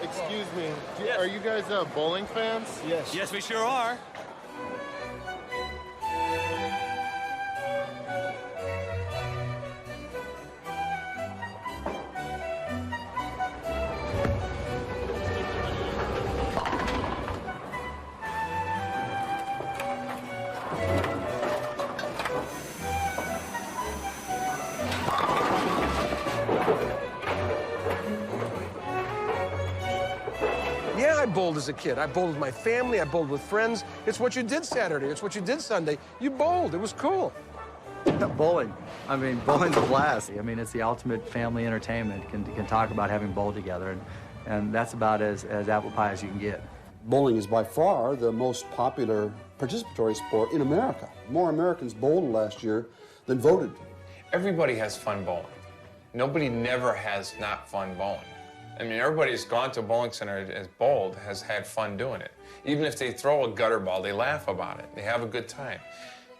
Excuse me, Yes. are you guys bowling fans? Yes. Yes, we sure are. Yeah, I bowled as a kid. I bowled with my family. I bowled with friends. It's what you did Saturday. It's what you did Sunday. You bowled. It was cool. Bowling. I mean, bowling's a blast. I mean, it's the ultimate family entertainment. Can talk about having bowled together, and that's about as apple pie as you can get. Bowling is by far the most popular participatory sport in America. More Americans bowled last year than voted. Everybody has fun bowling. Nobody never has not fun bowling. I mean, everybody who's gone to a bowling center and has bowled has had fun doing it. Even if they throw a gutter ball, they laugh about it. They have a good time.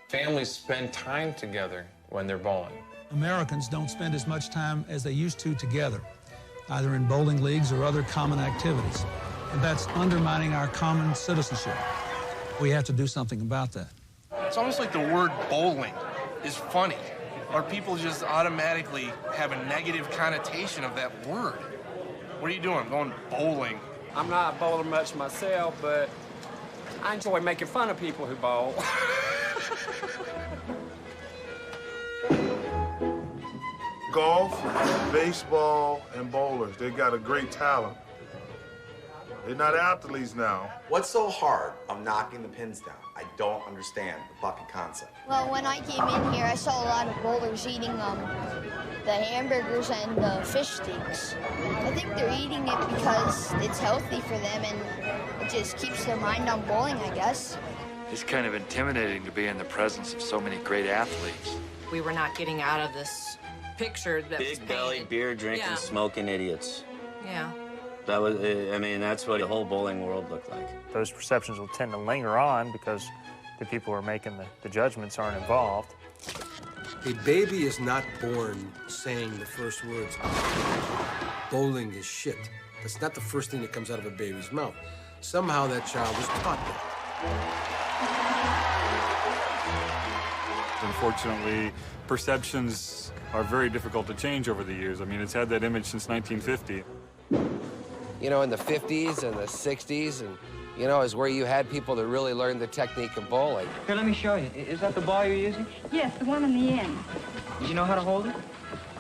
Families spend time together when they're bowling. Americans don't spend as much time as they used to together, either in bowling leagues or other common activities. And that's undermining our common citizenship. We have to do something about that. It's almost like the word bowling is funny, or people just automatically have a negative connotation of that word. What are you doing? I'm going bowling. I'm not bowling much myself, but I enjoy making fun of people who bowl. Golf, baseball, and bowlers, they got a great talent. They're not athletes now. What's so hard of knocking the pins down? I don't understand the bucket concept. Well, when I came in here, I saw a lot of bowlers eating the hamburgers and the fish sticks. I think they're eating it because it's healthy for them and it just keeps their mind on bowling, I guess. It's kind of intimidating to be in the presence of so many great athletes. We were not getting out of this picture that was big belly, beer drinking, yeah. Smoking idiots. Yeah. That was, I mean, that's what the whole bowling world looked like. Those perceptions will tend to linger on because the people who are making the judgments aren't involved. A baby is not born saying the first words, bowling is shit. That's not the first thing that comes out of a baby's mouth. Somehow that child is taught that. Unfortunately, perceptions are very difficult to change over the years. I mean, it's had that image since 1950. You know, in the 50s and the 60s, and, you know, is where you had people that really learned the technique of bowling. Here, let me show you. Is that the ball you're using? Yes, the one on the end. Did you know how to hold it?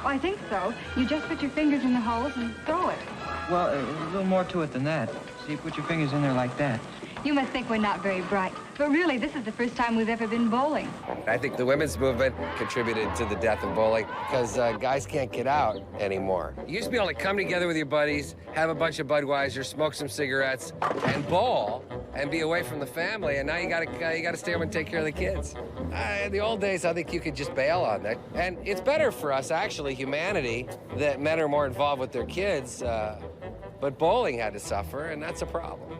Oh, I think so. You just put your fingers in the holes and throw it. Well, there's a little more to it than that. See, put your fingers in there like that. You must think we're not very bright. But really, this is the first time we've ever been bowling. I think the women's movement contributed to the death of bowling because guys can't get out anymore. You used to be able to come together with your buddies, have a bunch of Budweiser, smoke some cigarettes, and bowl, and be away from the family. And now you gotta stay home and take care of the kids. In the old days, I think you could just bail on that. And it's better for us, actually, humanity, that men are more involved with their kids. But bowling had to suffer, and that's a problem.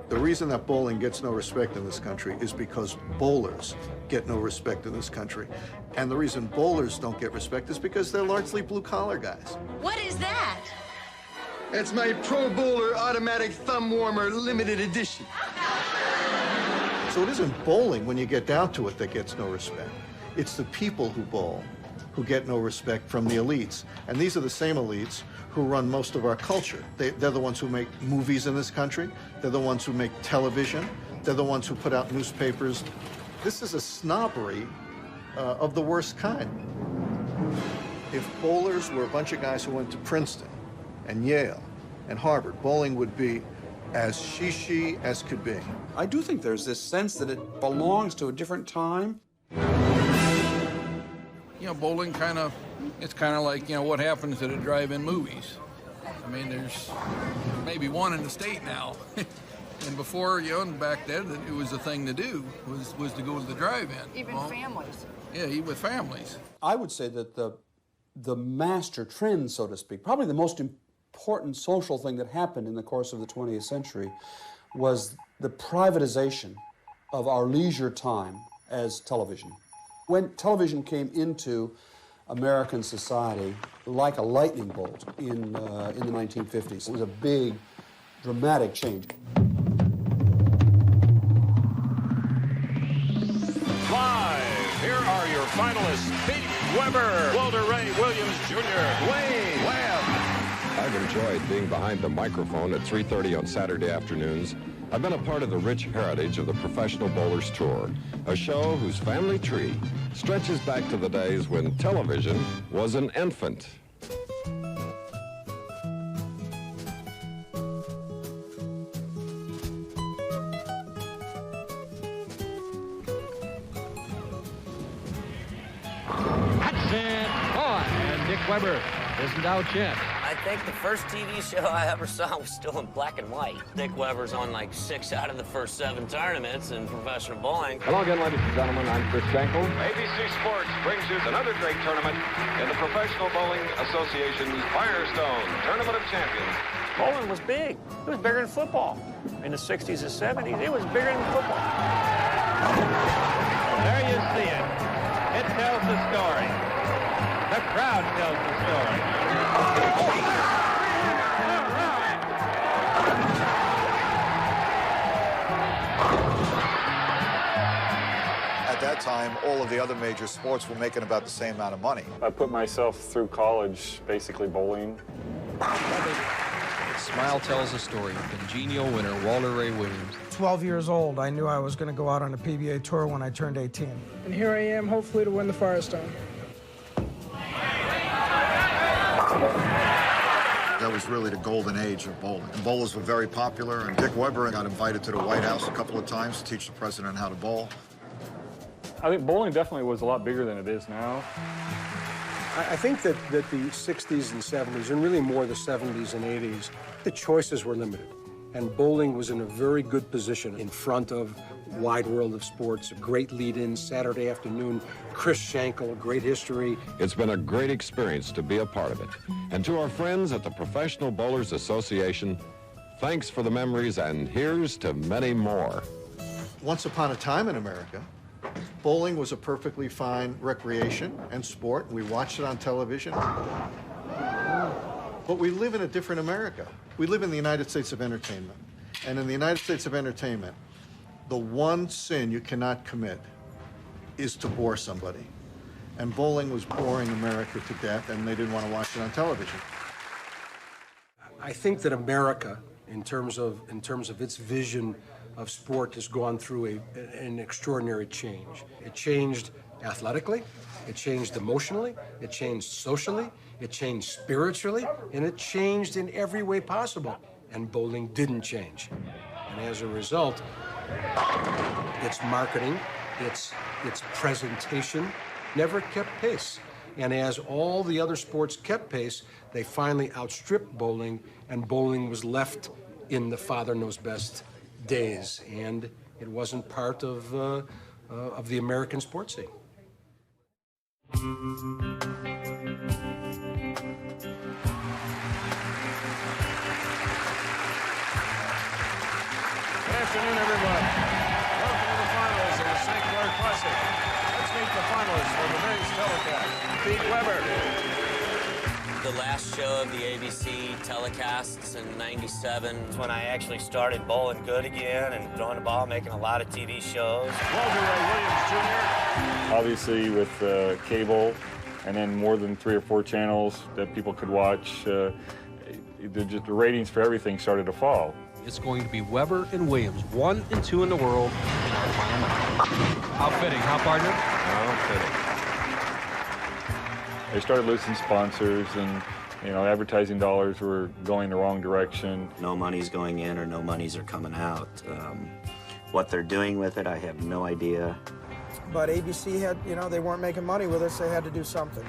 The reason that bowling gets no respect in this country is because bowlers get no respect in this country. And the reason bowlers don't get respect is because they're largely blue-collar guys. What is that? It's my Pro Bowler Automatic Thumb Warmer Limited Edition. So it isn't bowling, when you get down to it, that gets no respect. It's the people who bowl who get no respect from the elites. And these are the same elites who run most of our culture. They're the ones who make movies in this country. They're the ones who make television. They're the ones who put out newspapers. This is a snobbery of the worst kind. If bowlers were a bunch of guys who went to Princeton and Yale and Harvard, bowling would be as shishi as could be. I do think there's this sense that it belongs to a different time. You know, bowling it's kind of like, you know, what happens at a drive-in movies. I mean, there's maybe one in the state now. And before, you know, and back then, it was the thing to do, was to go to the drive-in. Even families. Yeah, even with families. I would say that the master trend, so to speak, probably the most important social thing that happened in the course of the 20th century was the privatization of our leisure time as television. When television came into American society like a lightning bolt in the 1950s, it was a big dramatic change. Live, here are your finalists: Pete Weber, Walter Ray Williams Jr., Wayne Webb. I've enjoyed being behind the microphone at 3:30 on Saturday afternoons. I've been a part of the rich heritage of the Professional Bowlers Tour, a show whose family tree stretches back to the days when television was an infant. That's it. Oh, and Dick Weber isn't out yet. I think the first TV show I ever saw was still in black and white. Dick Weber's on like 6 out of the first 7 tournaments in professional bowling. Hello again, ladies and gentlemen. I'm Chris Schenkel. ABC Sports brings you another great tournament in the Professional Bowling Association's Firestone Tournament of Champions. Bowling was big. It was bigger than football. In the 60s and 70s, it was bigger than football. There you see it. It tells the story. The crowd tells the story. At that time, all of the other major sports were making about the same amount of money. I put myself through college basically bowling. Smile tells the story of congenial winner Walter Ray Williams. 12 years old, I knew I was going to go out on a PBA tour when I turned 18. And here I am, hopefully to win the Firestone. That was really the golden age of bowling. And bowlers were very popular, and Dick Weber got invited to the White House a couple of times to teach the president how to bowl. I think bowling definitely was a lot bigger than it is now. I think that the 60s and 70s, and really more the 70s and 80s, the choices were limited. And bowling was in a very good position in front of wide world of sports, a great lead-in, Saturday afternoon, Chris Schenkel, great history. It's been a great experience to be a part of it. And to our friends at the Professional Bowlers Association, thanks for the memories, and here's to many more. Once upon a time in America, bowling was a perfectly fine recreation and sport. We watched it on television. But we live in a different America. We live in the United States of entertainment. And in the United States of entertainment, the one sin you cannot commit is to bore somebody. And bowling was boring America to death, and they didn't want to watch it on television. I think that America, in terms of its vision of sport, has gone through an extraordinary change. It changed athletically, it changed emotionally, it changed socially, it changed spiritually, and it changed in every way possible. And bowling didn't change. And as a result, its marketing, its presentation never kept pace. And as all the other sports kept pace, they finally outstripped bowling, and bowling was left in the Father Knows Best days, and it wasn't part of the American sports scene. Good afternoon, everyone. Welcome to the finals of the St. Clair Classic. Let's meet the finalists for today's telecast. Pete Weber. The last show of the ABC telecasts in '97 when I actually started bowling good again and throwing the ball, making a lot of TV shows. Walter Ray Williams Jr. Obviously with cable and then more than 3 or 4 channels that people could watch, the ratings for everything started to fall. It's going to be Weber and Williams, 1 and 2 in the world in our final match. How fitting, huh, partner? How fitting. They started losing sponsors, and advertising dollars were going the wrong direction. No money's going in or no monies are coming out. What they're doing with it, I have no idea. But ABC had, they weren't making money with us. They had to do something.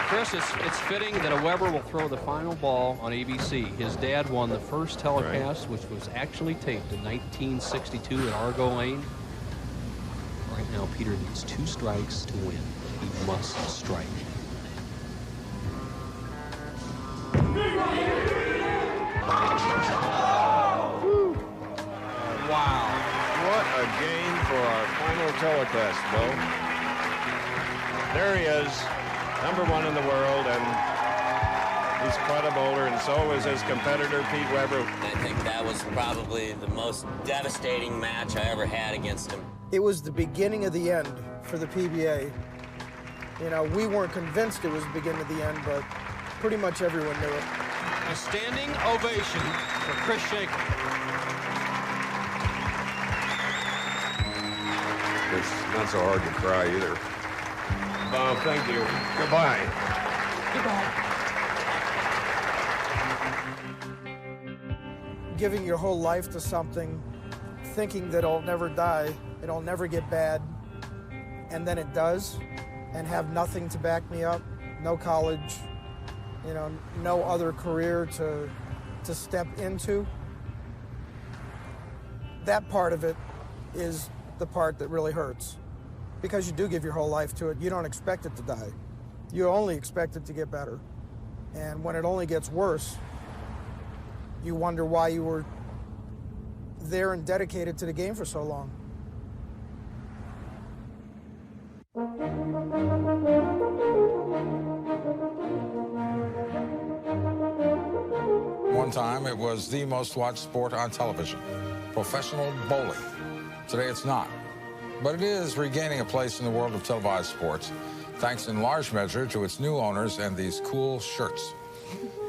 Chris, it's fitting that a Weber will throw the final ball on ABC. His dad won the first telecast, which was actually taped in 1962 at Argo Lane. Right now, Peter needs 2 strikes to win. He must strike. Wow. What a game for our final telecast, Bo. There he is, #1 in the world, and He's quite a bowler, and so is his competitor, Pete Weber. I think that was probably the most devastating match I ever had against him. It was the beginning of the end for the PBA. You know, we weren't convinced it was the beginning of the end, but pretty much everyone knew it. A standing ovation for Chris Shaker. It's not so hard to cry either. Bob, thank you. Goodbye. Giving your whole life to something, thinking that it'll never die, it'll never get bad, and then it does, and have nothing to back me up, no college, you know, no other career to step into. That part of it is the part that really hurts, because you do give your whole life to it. You don't expect it to die. You only expect it to get better. And when it only gets worse, you wonder why you were there and dedicated to the game for so long. One time, it was the most watched sport on television, professional bowling. Today, it's not. But it is regaining a place in the world of televised sports, thanks in large measure to its new owners and these cool shirts.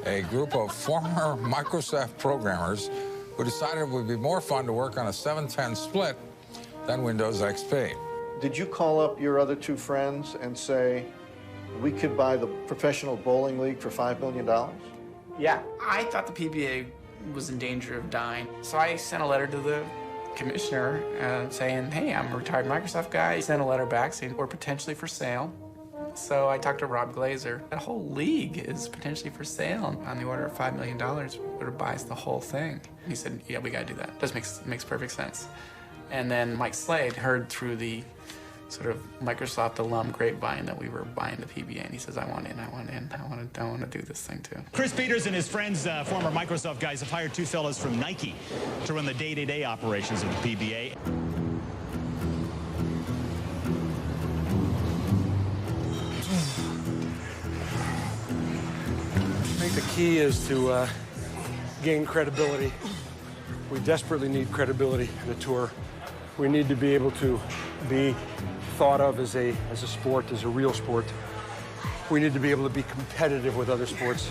A group of former Microsoft programmers who decided it would be more fun to work on a 710 split than Windows XP. Did you call up your other two friends and say, we could buy the Professional Bowling League for $5 million? Yeah. I thought the PBA was in danger of dying, so I sent a letter to the commissioner saying, hey, I'm a retired Microsoft guy. He sent a letter back saying we're potentially for sale. So I talked to Rob Glazer. That whole league is potentially for sale on the order of $5 million. Would buys the whole thing. He said, yeah, we gotta do that. That makes perfect sense. And then Mike Slade heard through the sort of Microsoft alum grapevine that we were buying the PBA, and he says, I want in, I want to do this thing too. Chris Peters and his friends, former Microsoft guys, have hired two fellas from Nike to run the day-to-day operations of the PBA. I think the key is to gain credibility. We desperately need credibility in the tour. We need to be able to be thought of as a sport, as a real sport. We need to be able to be competitive with other sports.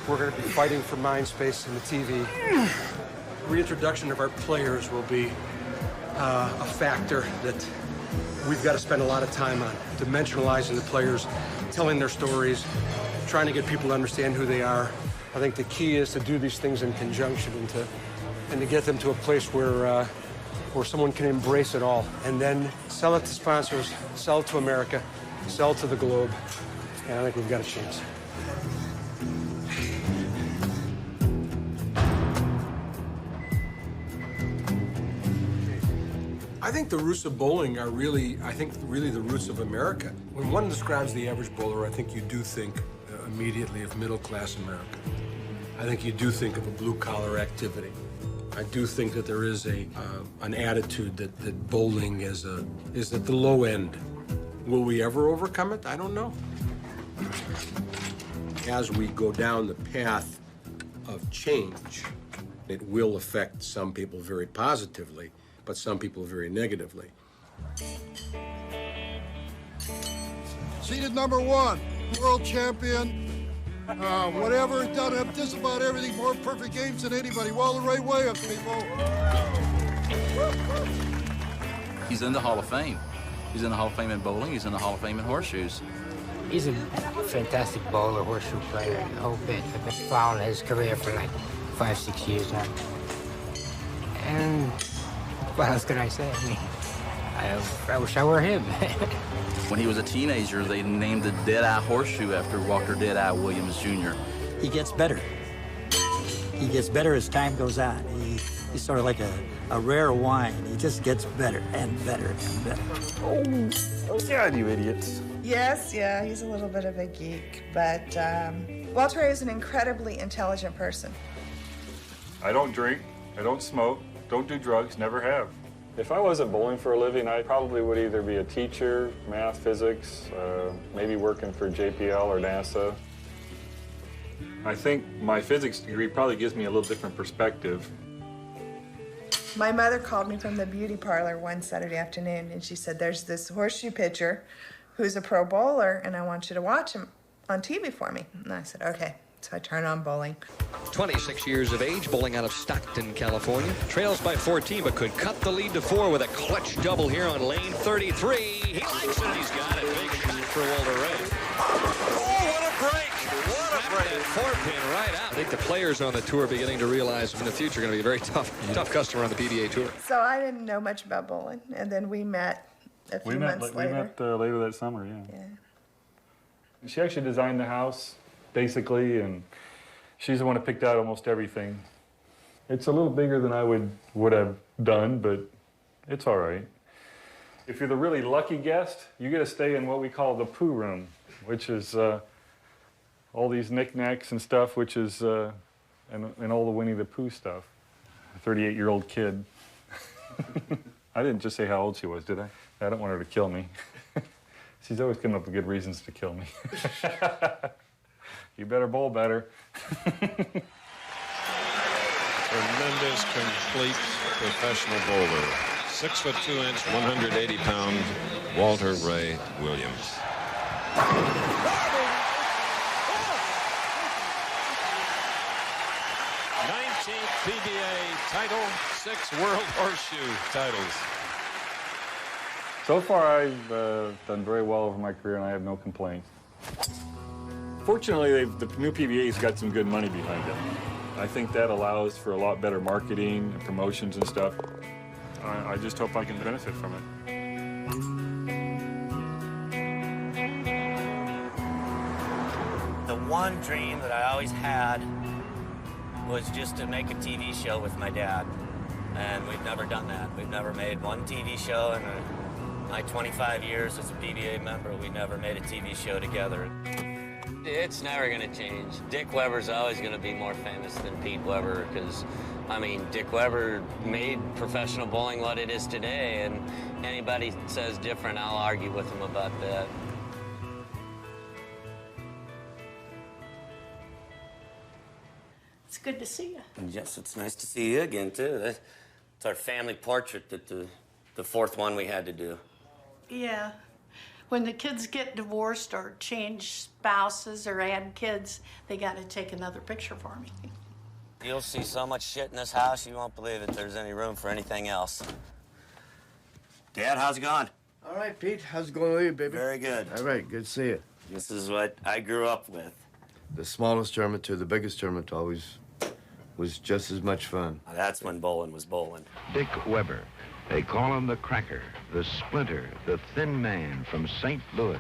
We're going to be fighting for mind space in the TV. Reintroduction of our players will be a factor that we've got to spend a lot of time on, dimensionalizing the players, telling their stories, trying to get people to understand who they are. I think the key is to do these things in conjunction and to get them to a place where someone can embrace it all and then sell it to sponsors, sell it to America, sell it to the globe, and I think we've got a chance. I think the roots of bowling are really the roots of America. When one describes the average bowler, I think you do think immediately of middle-class America. I think you do think of a blue-collar activity. I do think that there is an attitude that bowling is at the low end. Will we ever overcome it? I don't know. As we go down the path of change, it will affect some people very positively, but some people very negatively. Seeded number 1, world champion. Whatever, done just about everything, more perfect games than anybody. Well, the right way up, people. He's in the Hall of Fame. He's in the Hall of Fame in bowling. He's in the Hall of Fame in horseshoes. He's a fantastic bowler, horseshoe player, the whole bit. I've been following his career for like 5-6 years now. And what else can I say? I mean, I wish I were him. When he was a teenager, they named the Deadeye Horseshoe after Walter Deadeye Williams Jr. He gets better. He gets better as time goes on. He's sort of like a rare wine. He just gets better and better and better. Oh God, you idiots. Yes, yeah, he's a little bit of a geek, but Walter is an incredibly intelligent person. I don't drink, I don't smoke, don't do drugs, never have. If I wasn't bowling for a living, I probably would either be a teacher, math, physics, maybe working for JPL or NASA. I think my physics degree probably gives me a little different perspective. My mother called me from the beauty parlor one Saturday afternoon, and she said, there's this horseshoe pitcher who's a pro bowler, and I want you to watch him on TV for me. And I said, okay. So I turn on bowling. 26 years of age, bowling out of Stockton, California. Trails by 14, but could cut the lead to 4 with a clutch double here on lane 33. He likes it. He's got it. Big shot for Walter Ray. Oh, what a break. What a break. That 4-pin right out. I think the players on the tour are beginning to realize in the future going to be a very tough customer on the PBA Tour. So I didn't know much about bowling, and then we met a few months later. We met later that summer, yeah. She actually designed the house, basically, and she's the one who picked out almost everything. It's a little bigger than I would have done, but it's all right. If you're the really lucky guest, you get to stay in what we call the poo room, which is all these knickknacks and stuff, which is, and all the Winnie the Pooh stuff. A 38-year-old kid. I didn't just say how old she was, did I? I don't want her to kill me. She's always coming up with good reasons to kill me. You better bowl better. Tremendous, complete professional bowler. 6'2" 180-pound Walter Ray Williams. 19th PBA title, 6 World Horseshoe titles. So far, I've done very well over my career, and I have no complaints. Fortunately, the new PBA's got some good money behind it. I think that allows for a lot better marketing and promotions and stuff. I just hope I can benefit from it. The one dream that I always had was just to make a TV show with my dad. And we've never done that. We've never made one TV show in my 25 years as a PBA member. We never made a TV show together. It's never going to change. Dick Weber's always going to be more famous than Pete Weber because, I mean, Dick Weber made professional bowling what it is today, and anybody says different, I'll argue with them about that. It's good to see you. Yes, it's nice to see you again, too. It's our family portrait, that the fourth one we had to do. Yeah. When the kids get divorced or change spouses or add kids, they got to take another picture for me. You'll see so much shit in this house, you won't believe it. There's any room for anything else. Dad, how's it going? All right, Pete. How's it going with you, baby? Very good. All right, good to see you. This is what I grew up with. The smallest tournament to the biggest tournament always was just as much fun. That's when bowling was bowling. Dick Weber. They call him the Cracker, the Splinter, the Thin Man from St. Louis.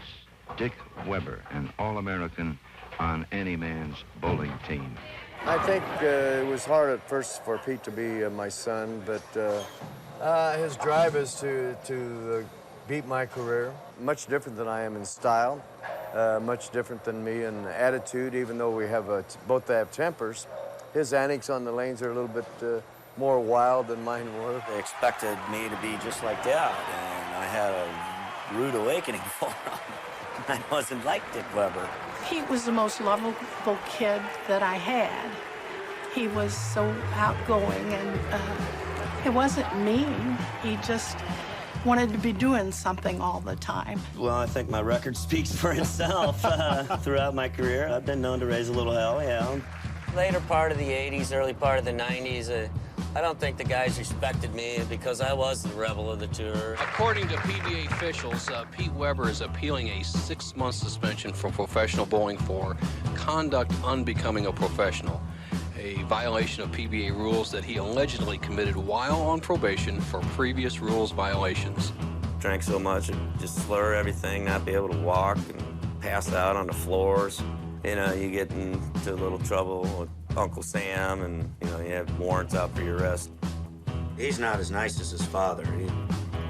Dick Weber, an All-American on any man's bowling team. I think it was hard at first for Pete to be my son, but his drive is to beat my career. Much different than I am in style, much different than me in attitude, even though we have both have tempers. His antics on the lanes are a little bit more wild than mine were. They expected me to be just like Dad, and I had a rude awakening for him. I wasn't like Dick Weber. Pete was the most lovable kid that I had. He was so outgoing, and it wasn't mean. He just wanted to be doing something all the time. Well, I think my record speaks for itself. Throughout my career, I've been known to raise a little hell, yeah. Later part of the 80s, early part of the 90s, I don't think the guys respected me because I was the rebel of the tour. According to PBA officials, Pete Weber is appealing a 6-month suspension from professional bowling for conduct unbecoming a professional, a violation of PBA rules that he allegedly committed while on probation for previous rules violations. Drank so much, I'd just slur everything, not be able to walk, and pass out on the floors. You know, you get into a little trouble with Uncle Sam, and, you know, you have warrants out for your arrest. He's not as nice as his father.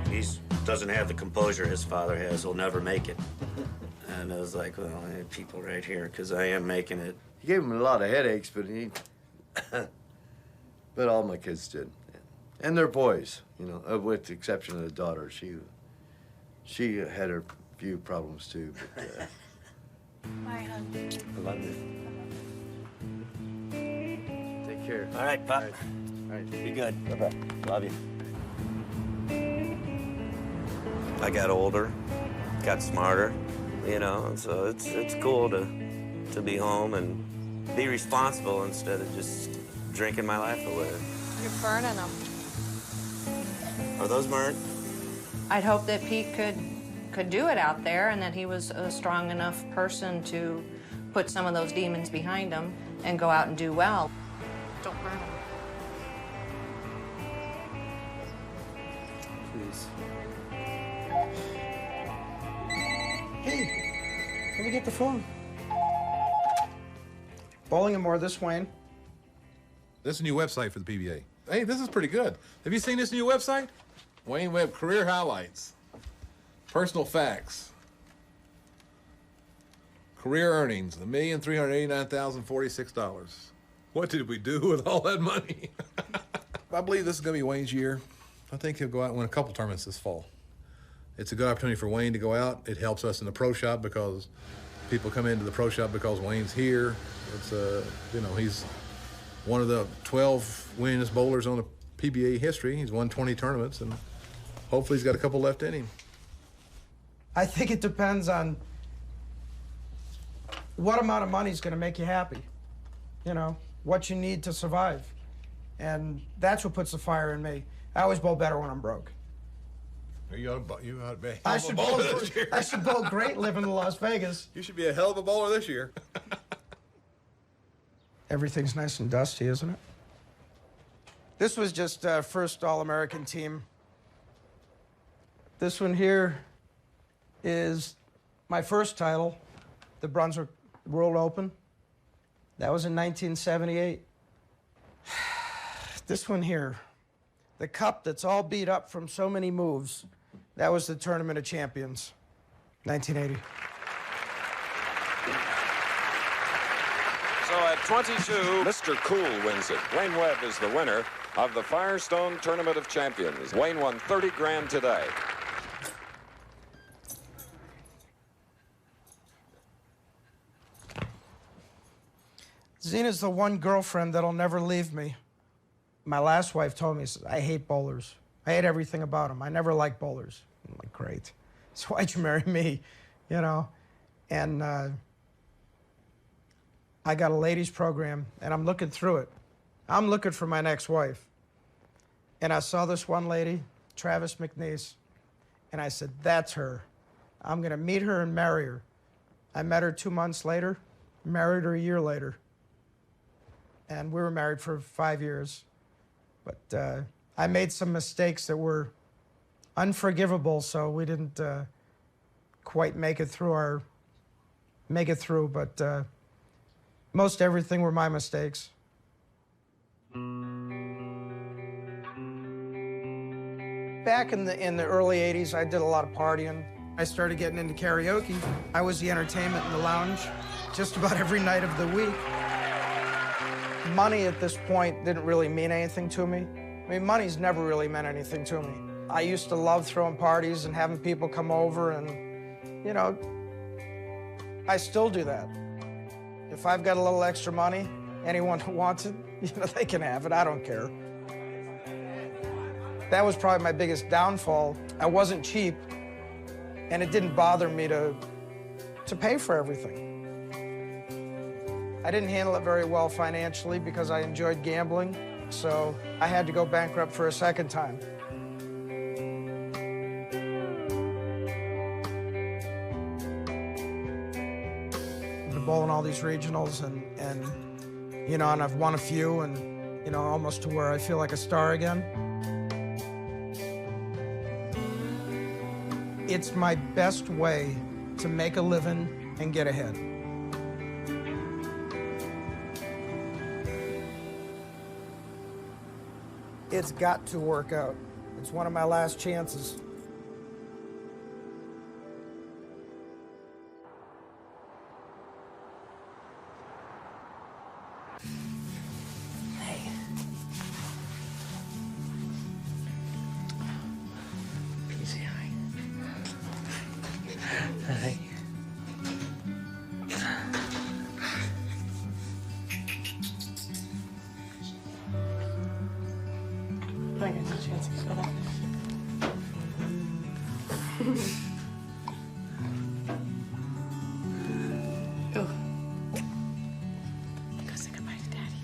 He doesn't have the composure his father has. He'll never make it. And I was like, well, I have people right here, because I am making it. He gave him a lot of headaches, but but all my kids did. And they're boys, you know, with the exception of the daughter. She had her few problems, too, but... Bye, hon. I love you. care. All right, Pop. All right. Be good. Bye-bye. Love you. I got older, got smarter, you know, and so it's cool to be home and be responsible instead of just drinking my life away. You're burning them. Are those burnt? I'd hope that Pete could do it out there and that he was a strong enough person to put some of those demons behind him and go out and do well. Don't burn them. Please. Hey, let me get the phone. Bowling and more this Wayne. This is a new website for the PBA. Hey, this is pretty good. Have you seen this new website? Wayne Webb career highlights, personal facts, career earnings, $1,389,046. What did we do with all that money? I believe this is going to be Wayne's year. I think he'll go out and win a couple tournaments this fall. It's a good opportunity for Wayne to go out. It helps us in the pro shop because people come into the pro shop because Wayne's here. It's you know, he's one of the 12 winningest bowlers on the PBA history. He's won 20 tournaments, and hopefully he's got a couple left in him. I think it depends on what amount of money is going to make you happy. You know, what you need to survive. And that's what puts the fire in me. I always bowl better when I'm broke. You ought to be. I should bowl great living in Las Vegas. You should be a hell of a bowler this year. Everything's nice and dusty, isn't it? This was just first All-American team. This one here is my first title, the Brunswick World Open. That was in 1978. This one here, the cup that's all beat up from so many moves, that was the Tournament of Champions, 1980. So at 22, Mr. Cool wins it. Wayne Webb is the winner of the Firestone Tournament of Champions. Wayne won 30 grand today. Zena's the one girlfriend that'll never leave me. My last wife told me, says, I hate bowlers. I hate everything about them. I never liked bowlers. I'm like, great. So why'd you marry me? You know? And I got a ladies program, and I'm looking through it. I'm looking for my next wife. And I saw this one lady, Travis McNeese, and I said, that's her. I'm going to meet her and marry her. I met her 2 months later, married her a year later. And we were married for 5 years. But I made some mistakes that were unforgivable, so we didn't quite make it through. But most everything were my mistakes. Back in the early 80s, I did a lot of partying. I started getting into karaoke. I was the entertainment in the lounge just about every night of the week. Money at this point didn't really mean anything to me. I mean, money's never really meant anything to me. I used to love throwing parties and having people come over and, you know, I still do that. If I've got a little extra money, anyone who wants it, you know, they can have it. I don't care. That was probably my biggest downfall. I wasn't cheap, and it didn't bother me to pay for everything. I didn't handle it very well financially because I enjoyed gambling, so I had to go bankrupt for a second time. I've been bowling all these regionals and you know, and I've won a few and, you know, almost to where I feel like a star again. It's my best way to make a living and get ahead. It's got to work out. It's one of my last chances. Hey. PCI. Hey. I got no chance to get up. Oh. Go say goodbye to Daddy.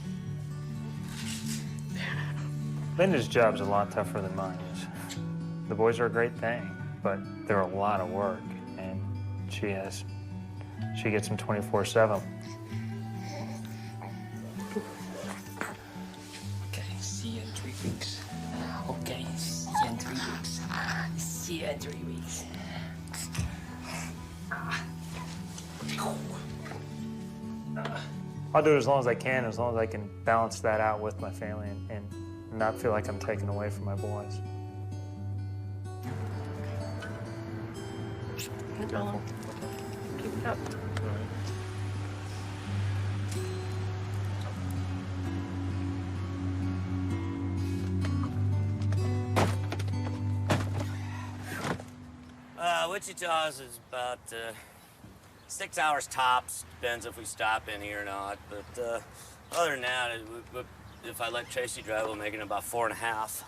Linda's job's a lot tougher than mine is. The boys are a great thing, but they're a lot of work, and she gets them 24/7. Okay, see you in 3 weeks. Okay, see you in 3 weeks. See you in 3 weeks. I'll do it as long as I can, as long as I can balance that out with my family and not feel like I'm taken away from my boys. Keep it up. Wichita's is about 6 hours tops. Depends if we stop in here or not. But other than that, if I let Tracy drive, we'll make it about 4.5.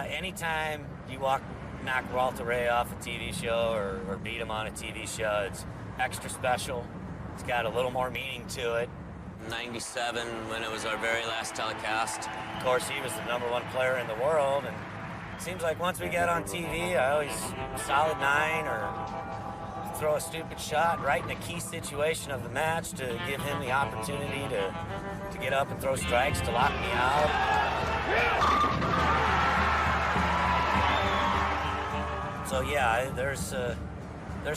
Anytime you knock Walter Ray off a TV show or beat him on a TV show, it's extra special. It's got a little more meaning to it. 97, when it was our very last telecast. Of course, he was the #1 player in the world, and it seems like once we get on TV, I always solid 9 or throw a stupid shot right in a key situation of the match to give him the opportunity to get up and throw strikes to lock me out. So yeah, there's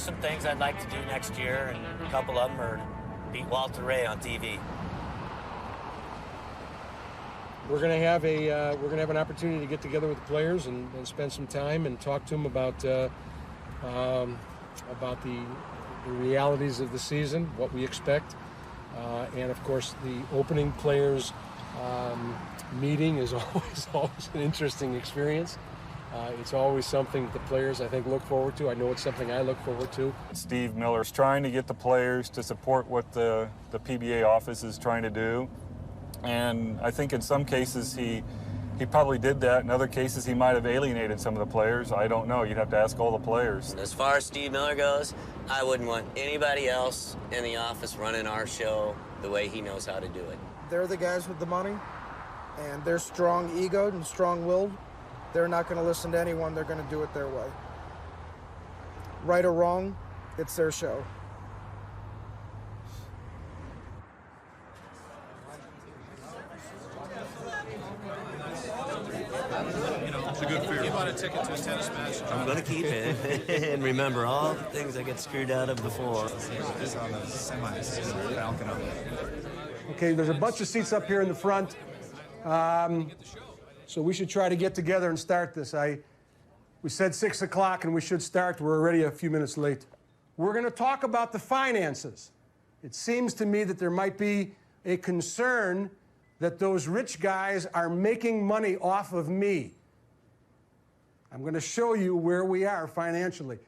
some things I'd like to do next year, and a couple of them are beat Walter Ray on TV. We're going to have an opportunity to get together with the players and spend some time and talk to them about the realities of the season, what we expect, and of course the opening players meeting is always an interesting experience. It's always something the players, I think, look forward to. I know it's something I look forward to. Steve Miller's trying to get the players to support what the PBA office is trying to do. And I think in some cases he probably did that. In other cases, he might have alienated some of the players. I don't know. You'd have to ask all the players. As far as Steve Miller goes, I wouldn't want anybody else in the office running our show the way he knows how to do it. They're the guys with the money, and they're strong-egoed and strong-willed. They're not going to listen to anyone. They're going to do it their way. Right or wrong, it's their show. It's a good fear. You bought a ticket to a tennis match. I'm going to keep it and remember all the things I get screwed out of before. It's on the semis. Balcony. Okay, there's a bunch of seats up here in the front. So we should try to get together and start this. We said 6 o'clock and we should start. We're already a few minutes late. We're going to talk about the finances. It seems to me that there might be a concern that those rich guys are making money off of me. I'm going to show you where we are financially.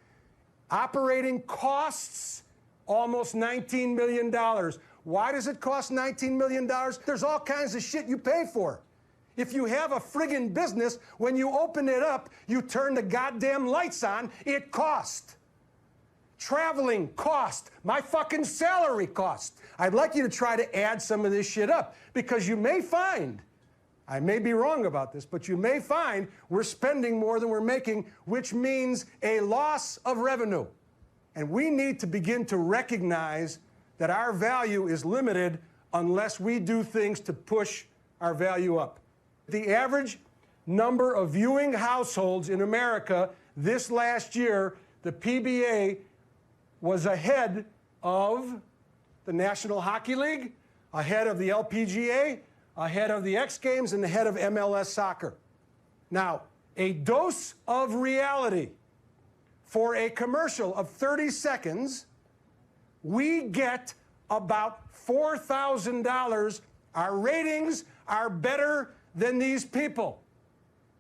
Operating costs, almost $19 million. Why does it cost $19 million? There's all kinds of shit you pay for. If you have a friggin' business, when you open it up, you turn the goddamn lights on, it costs. Traveling cost. My fucking salary cost. I'd like you to try to add some of this shit up, because you may find, I may be wrong about this, but you may find we're spending more than we're making, which means a loss of revenue. And we need to begin to recognize that our value is limited unless we do things to push our value up. The average number of viewing households in America this last year, the PBA was ahead of the National Hockey League, ahead of the LPGA, ahead of the X Games, and ahead of MLS soccer. Now, a dose of reality. For a commercial of 30 seconds, we get about $4,000. Our ratings are better than these people.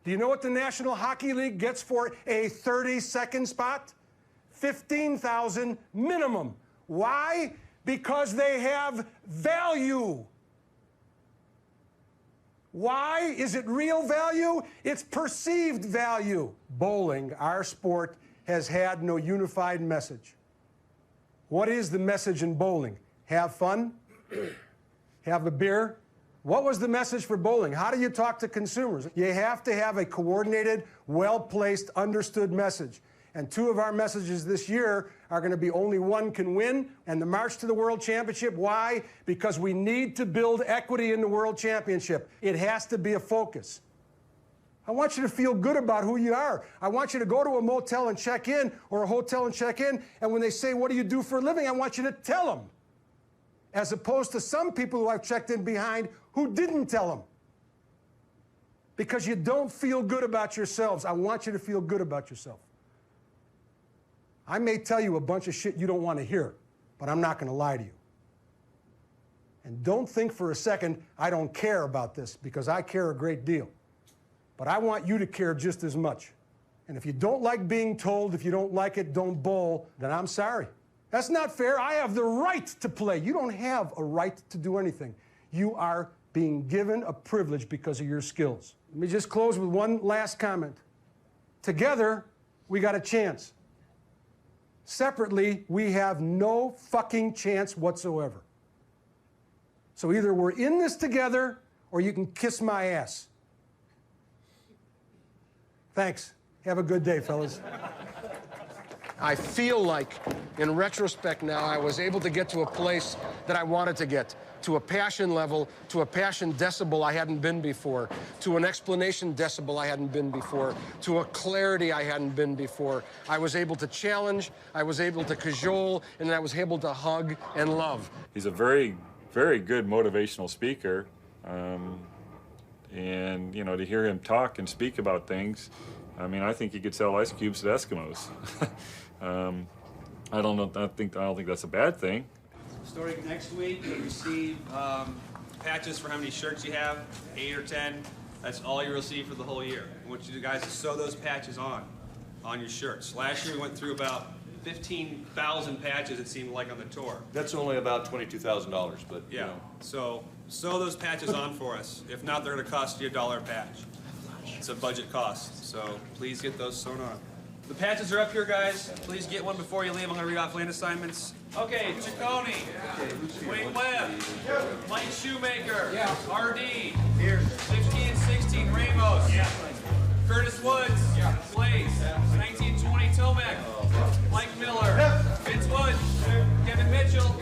Do you know what the National Hockey League gets for a 30-second spot? $15,000 minimum. Why? Because they have value. Why? Is it real value? It's perceived value. Bowling, our sport, has had no unified message. What is the message in bowling? Have fun? Have a beer? What was the message for bowling? How do you talk to consumers? You have to have a coordinated, well-placed, understood message. And two of our messages this year are going to be only one can win, and the march to the World Championship. Why? Because we need to build equity in the World Championship. It has to be a focus. I want you to feel good about who you are. I want you to go to a motel and check in, or a hotel and check in, and when they say, what do you do for a living? I want you to tell them. As opposed to some people who I've checked in behind who didn't tell them. Because you don't feel good about yourselves. I want you to feel good about yourself. I may tell you a bunch of shit you don't want to hear, but I'm not going to lie to you. And don't think for a second I don't care about this, because I care a great deal. But I want you to care just as much. And if you don't like being told, if you don't like it, don't bowl, then I'm sorry. That's not fair. I have the right to play. You don't have a right to do anything. You are being given a privilege because of your skills. Let me just close with one last comment. Together, we got a chance. Separately, we have no fucking chance whatsoever. So either we're in this together, or you can kiss my ass. Thanks. Have a good day, fellas. I feel like, in retrospect now, I was able to get to a place that I wanted to get, to a passion level, to a passion decibel I hadn't been before, to an explanation decibel I hadn't been before, to a clarity I hadn't been before. I was able to challenge, I was able to cajole, and I was able to hug and love. He's a very, very good motivational speaker. And, you know, to hear him talk and speak about things, I mean, I think he could sell ice cubes to Eskimos. I don't think that's a bad thing. Starting next week, you'll receive patches for how many shirts you have, 8 or 10. That's all you receive for the whole year. I want you guys to sew those patches on your shirts. Last year we went through about 15,000 patches, it seemed like, on the tour. That's only about $22,000, but yeah. You know. So sew those patches on for us. If not, they're going to cost you $1 a patch. It's a budget cost, so please get those sewn on. The patches are up here, guys. Please get one before you leave. I'm going to read off land assignments. Okay, Ciccone, Wayne Webb, Mike Shoemaker, RD, here, 15 and 16, Ramos, Curtis Woods, Blaze, 1920, Tomek, Mike Miller, Vince Woods, Kevin Mitchell.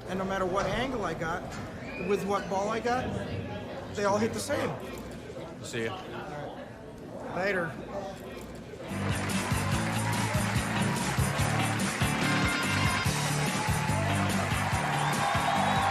And no matter what angle I got, with what ball I got, they all hit the same. See ya. Later.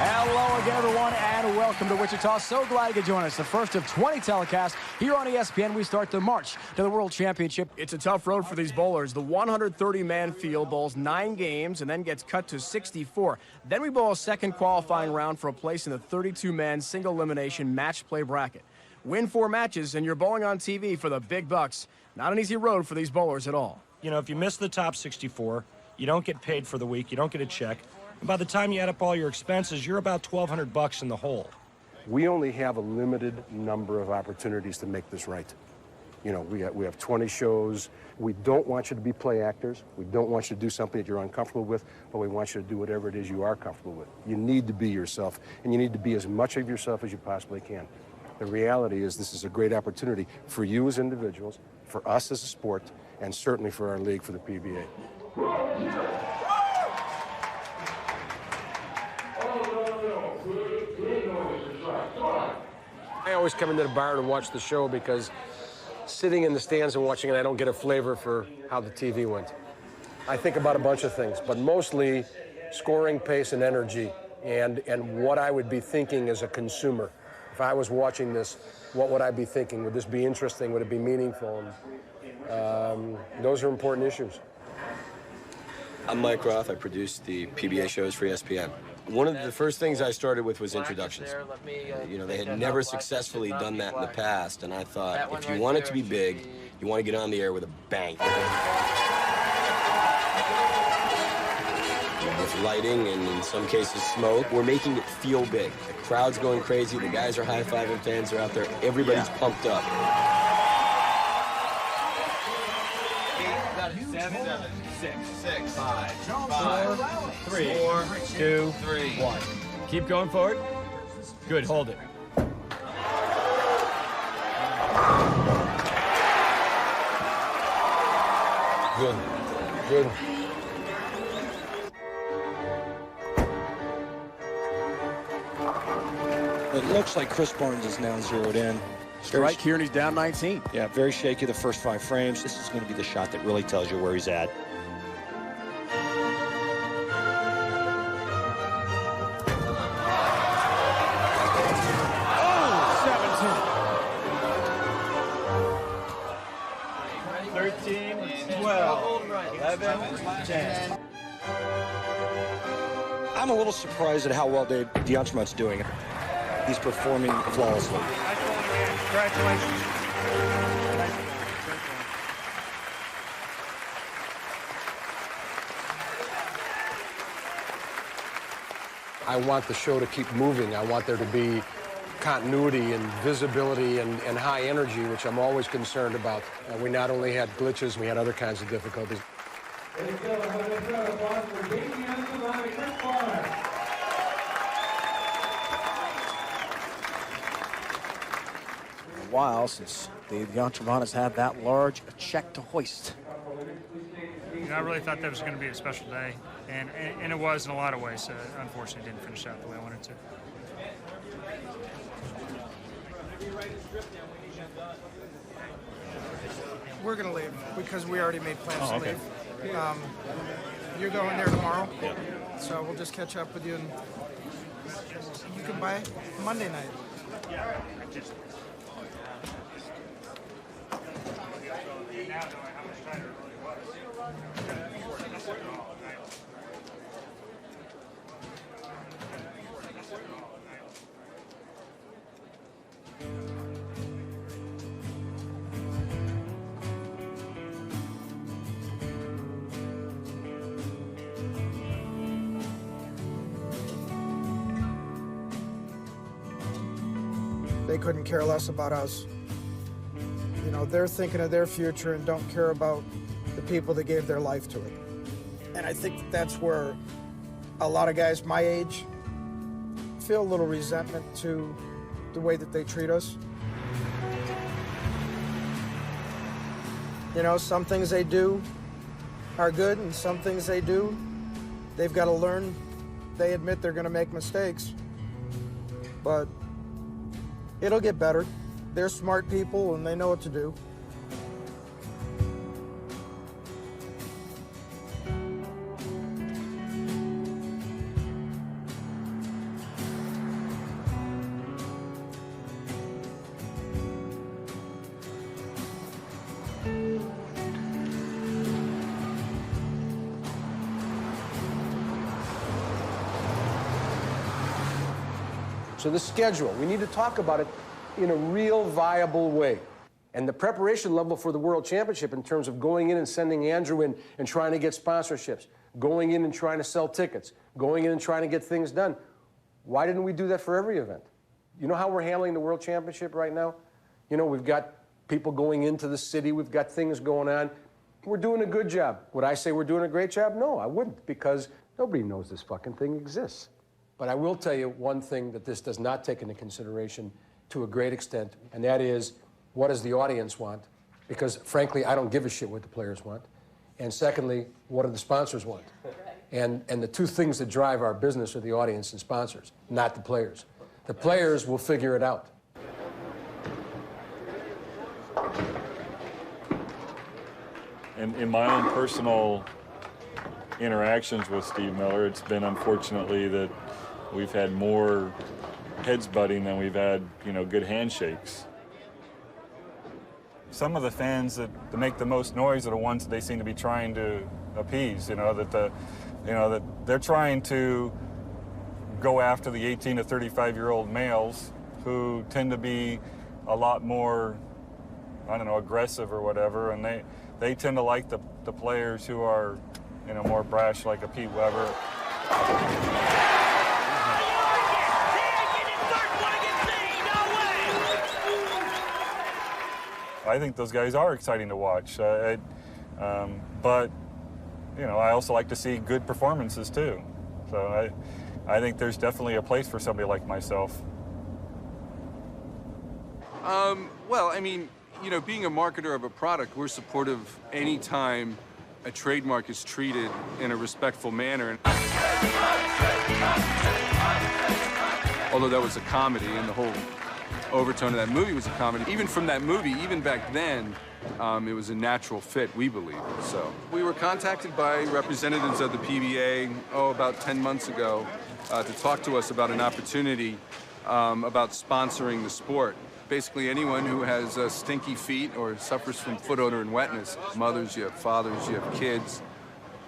Hello again, everyone, and welcome to Wichita. So glad you could join us. The first of 20 telecasts here on ESPN. We start the march to the World Championship. It's a tough road for these bowlers. The 130-man field bowls 9 games and then gets cut to 64. Then we bowl a second qualifying round for a place in the 32-man single-elimination match play bracket. Win 4 matches, and you're bowling on TV for the big bucks. Not an easy road for these bowlers at all. You know, if you miss the top 64, you don't get paid for the week. You don't get a check. By the time you add up all your expenses, you're about $1,200 in the hole. We only have a limited number of opportunities to make this right. You know, we have 20 shows. We don't want you to be play actors. We don't want you to do something that you're uncomfortable with, but we want you to do whatever it is you are comfortable with. You need to be yourself, and you need to be as much of yourself as you possibly can. The reality is this is a great opportunity for you as individuals, for us as a sport, and certainly for our league, for the PBA. I always come into the bar to watch the show because sitting in the stands and watching it, I don't get a flavor for how the TV went. I think about a bunch of things, but mostly scoring pace and energy and what I would be thinking as a consumer. If I was watching this, what would I be thinking? Would this be interesting? Would it be meaningful? And, those are important issues. I'm Mike Roth. I produce the PBA shows for ESPN. One of the first things I started with was introductions. You know, they had never successfully done that in the past, and I thought, if you want it to be big, you want to get on the air with a bang. With lighting and, in some cases, smoke, we're making it feel big. The crowd's going crazy, the guys are high-fiving, fans are out there, everybody's pumped up. 7, 6, 5, 3, 2, 1. Keep going forward. Good, hold it. Good, good. It looks like Chris Barnes is now zeroed in. Strike here, and he's down 19. Yeah, very shaky the first 5 frames. This is going to be the shot that really tells you where he's at. Oh, 17. 13, 12, 11, 10. I'm a little surprised at how well DeAntremont's doing it. He's performing flawlessly. Congratulations. I want the show to keep moving. I want there to be continuity and visibility and high energy, which I'm always concerned about. We not only had glitches, we had other kinds of difficulties. A while since the DeAntremont has had that large a check to hoist. You know, I really thought that was going to be a special day, and it was in a lot of ways. Unfortunately, it didn't finish out the way I wanted to. We're going to leave because we already made plans to leave. You're going there tomorrow? Yeah. So we'll just catch up with you, and you can buy Monday night. They couldn't care less about us. You know, they're thinking of their future and don't care about the people that gave their life to it. And I think that's where a lot of guys my age feel a little resentment to the way that they treat us. You know, some things they do are good, and some things they do, they've got to learn. They admit they're going to make mistakes, but it'll get better. They're smart people and they know what to do. So the schedule, we need to talk about it in a real viable way. And the preparation level for the World Championship in terms of going in and sending Andrew in and trying to get sponsorships, going in and trying to sell tickets, going in and trying to get things done. Why didn't we do that for every event? You know how we're handling the World Championship right now? You know, we've got people going into the city, we've got things going on. We're doing a good job. Would I say we're doing a great job? No, I wouldn't, because nobody knows this fucking thing exists. But I will tell you one thing that this does not take into consideration to a great extent, and that is, what does the audience want? Because frankly, I don't give a shit what the players want. And secondly, what do the sponsors want? And the two things that drive our business are the audience and sponsors, not the players. The players will figure it out. In my own personal interactions with Steve Miller, it's been unfortunately that we've had more heads butting than we've had, you know, good handshakes. Some of the fans that make the most noise are the ones that they seem to be trying to appease. That they're trying to go after the 18 to 35-year-old males who tend to be a lot more, I don't know, aggressive or whatever, and they tend to like the players who are, you know, more brash, like a Pete Weber. I think those guys are exciting to watch, but you know, I also like to see good performances too. So I think there's definitely a place for somebody like myself. Well, I mean, you know, being a marketer of a product, we're supportive anytime a trademark is treated in a respectful manner. Although that was a comedy, and the whole overtone of that movie was a comedy. Even from that movie, even back then, it was a natural fit, we believe. So we were contacted by representatives of the PBA, about 10 months ago, to talk to us about an opportunity about sponsoring the sport. Basically, anyone who has stinky feet or suffers from foot odor and wetness, mothers, you have fathers, you have kids.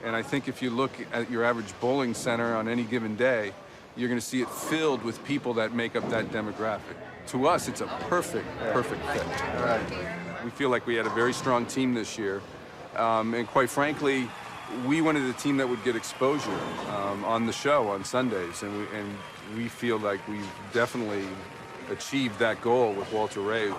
And I think if you look at your average bowling center on any given day, you're going to see it filled with people that make up that demographic. To us, it's a perfect fit. We feel like we had a very strong team this year. And quite frankly, we wanted a team that would get exposure on the show on Sundays. And we feel like we've definitely achieved that goal with Walter Ray.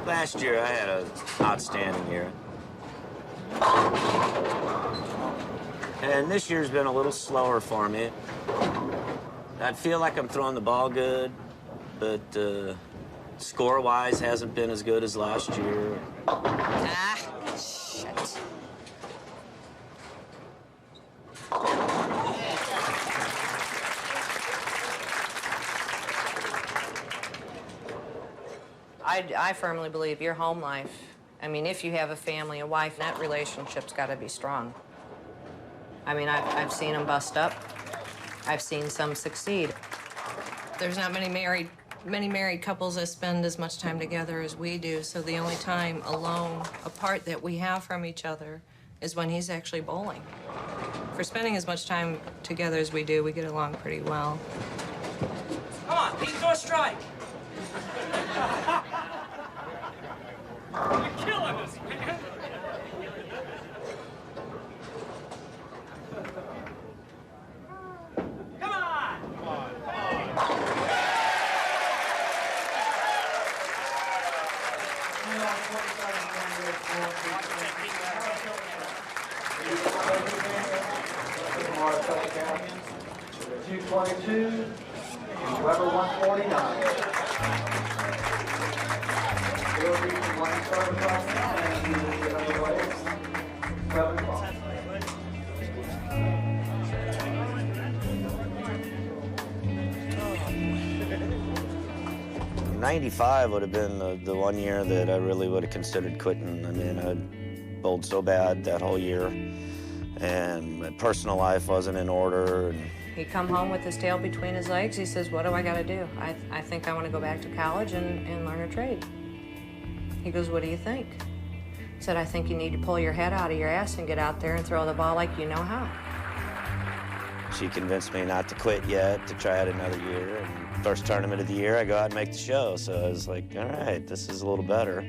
Last year, I had an outstanding year. And this year's been a little slower for me. I feel like I'm throwing the ball good, but score-wise hasn't been as good as last year. Ah, shit. I firmly believe your home life, I mean, if you have a family, a wife, that relationship's got to be strong. I mean, I've seen them bust up. I've seen some succeed. There's not many married couples that spend as much time together as we do, so the only time alone, apart that we have from each other is when he's actually bowling. For spending as much time together as we do, we get along pretty well. Come on, Pete, throw a strike. You're killing us, man. Come on. Come on. 222, Weber 149. 95 would have been the 1 year that I really would have considered quitting. I mean, I bowled so bad that whole year, and my personal life wasn't in order, and He come home with his tail between his legs. He says, what do I got to do? I think I want to go back to college and learn a trade. He goes, what do you think? I said, I think you need to pull your head out of your ass and get out there and throw the ball like you know how. She convinced me not to quit yet, to try it another year. And first tournament of the year, I go out and make the show. So I was like, all right, this is a little better.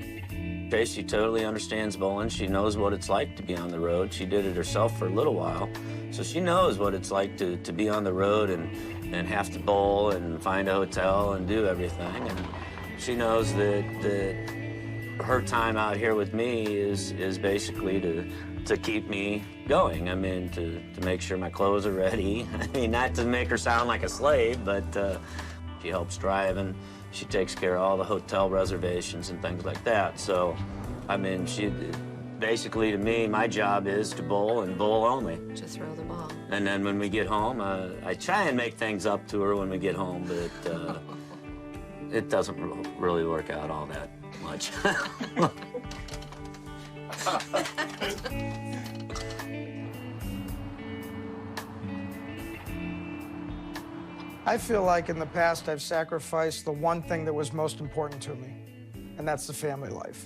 She totally understands bowling. She knows what it's like to be on the road. She did it herself for a little while. So she knows what it's like to be on the road and have to bowl and find a hotel and do everything. And she knows that her time out here with me is basically to keep me going. I mean, to make sure my clothes are ready. I mean, not to make her sound like a slave, but she helps drive and she takes care of all the hotel reservations and things like that. So, I mean, she basically, to me, my job is to bowl and bowl only. To throw the ball. And then when we get home, I try and make things up to her when we get home, but it doesn't really work out all that much. I feel like in the past I've sacrificed the one thing that was most important to me, and that's the family life.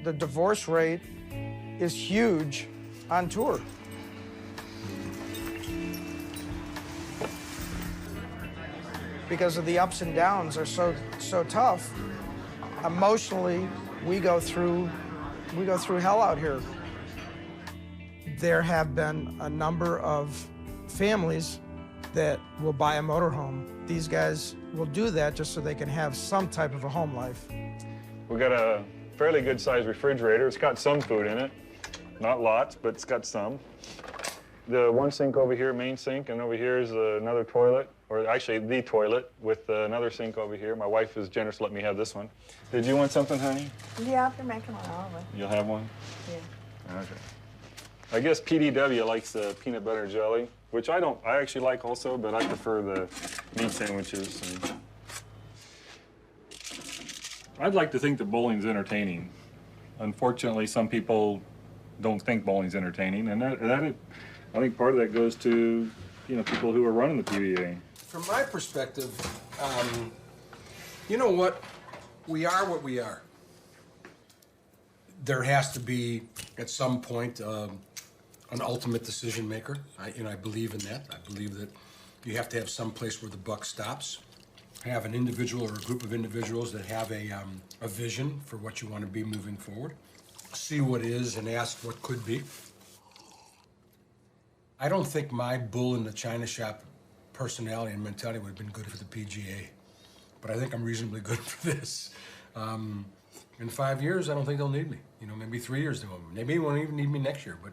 The divorce rate is huge on tour. Because of the ups and downs are so tough. Emotionally, we go through hell out here. There have been a number of families that will buy a motorhome. These guys will do that just so they can have some type of a home life. We got a fairly good-sized refrigerator. It's got some food in it. Not lots, but it's got some. The one sink over here, main sink, and over here is another toilet, or actually the toilet with another sink over here. My wife is generous to let me have this one. Did you want something, honey? Yeah, if you're making one, I'll have one. You'll have one? Yeah. Okay. I guess PDW likes the peanut butter jelly, which I actually like also, but I prefer the meat sandwiches. And I'd like to think that bowling's entertaining. Unfortunately, some people don't think bowling's entertaining, and I think part of that goes to, people who are running the PBA. From my perspective, you know what? We are what we are. There has to be, at some point, an ultimate decision maker. I believe in that. I believe that you have to have some place where the buck stops. Have an individual or a group of individuals that have a vision for what you want to be moving forward. See what is and ask what could be. I don't think my bull in the china shop personality and mentality would have been good for the PGA, but I think I'm reasonably good for this. In 5 years, I don't think they'll need me. Maybe 3 years they won't. Maybe they won't even need me next year, but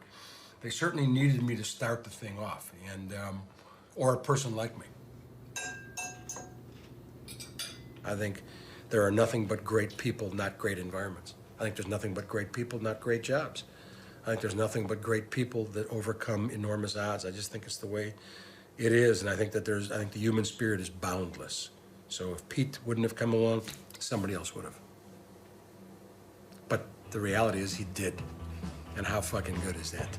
they certainly needed me to start the thing off, and or a person like me. I think there are nothing but great people, not great environments. I think there's nothing but great people, not great jobs. I think there's nothing but great people that overcome enormous odds. I just think it's the way it is, and I think that I think the human spirit is boundless. So if Pete wouldn't have come along, somebody else would have. But the reality is he did. And how fucking good is that?